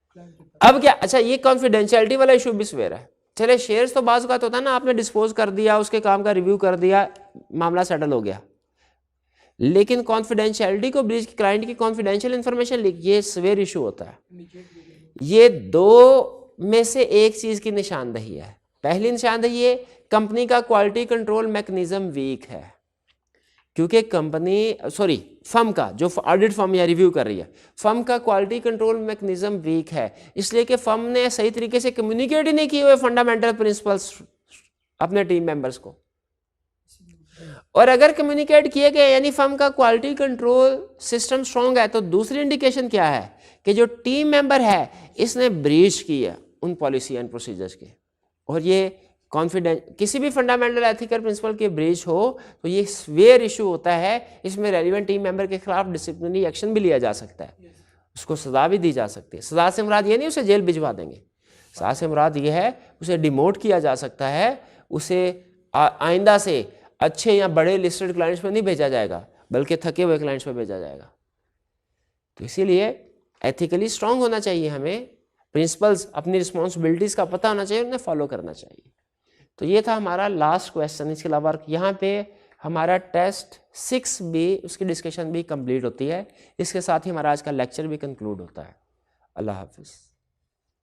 क्लाइंट के पास अब क्या, अच्छा ये कॉन्फिडेंशियलिटी वाला इशू भी सवेरा है। चले शेयर्स तो बाज़ का तो होता है ना, आपने डिस्पोज कर दिया, उसके काम का रिव्यू कर दिया, मामला सेटल हो गया, लेकिन कॉन्फिडेंशियलिटी को ब्रीच, क्लाइंट की कॉन्फिडेंशियल इंफॉर्मेशन लीक, ये सवेर इशू होता है। इमीडिएट रीजन ये दो में से एक चीज़ की निशानदही है। पहली निशानदही ये, कंपनी का क्वालिटी कंट्रोल मैकेनिज्म वीक है, क्योंकि फर्म का जो ऑडिट फर्म या रिव्यू कर रही है, फर्म का क्वालिटी कंट्रोल मैकेनिज्म वीक है, इसलिए कि फर्म ने सही तरीके से कम्युनिकेट ही नहीं किए हुए फंडामेंटल प्रिंसिपल्स अपने टीम मेंबर्स को, और अगर कम्युनिकेट किए गए यानी फर्म का क्वालिटी कंट्रोल सिस्टम स्ट्रॉन्ग है, तो दूसरी इंडिकेशन क्या है कि जो टीम मेंबर है इसने ब्रीच की है उन पॉलिसी एंड प्रोसीजर्स के, और ये कॉन्फिडेंस किसी भी फंडामेंटल एथिकल प्रिंसिपल के ब्रीच हो तो ये स्वेयर इशू होता है। इसमें रेलिवेंट टीम मेंबर के खिलाफ डिसिप्लिनरी एक्शन भी लिया जा सकता है, उसको सजा भी दी जा सकती है। सजा से मुराद ये नहीं उसे जेल भिजवा देंगे, सजा से मुराद ये है उसे डिमोट किया जा सकता है, उसे आइंदा से अच्छे या बड़े लिस्टेड क्लाइंट्स में नहीं भेजा जाएगा, बल्कि थके हुए क्लाइंट्स में भेजा जाएगा। तो इसीलिए एथिकली स्ट्रांग होना चाहिए, हमें प्रिंसिपल्स, अपनी रिस्पॉन्सिबिलिटीज़ का पता होना चाहिए, उन्हें फॉलो करना चाहिए। तो ये था हमारा लास्ट क्वेश्चन। इसके अलावा यहाँ पे हमारा टेस्ट 6 भी, उसकी डिस्कशन भी कंप्लीट होती है। इसके साथ ही हमारा आज का लेक्चर भी कंक्लूड होता है। अल्लाह हाफिज़।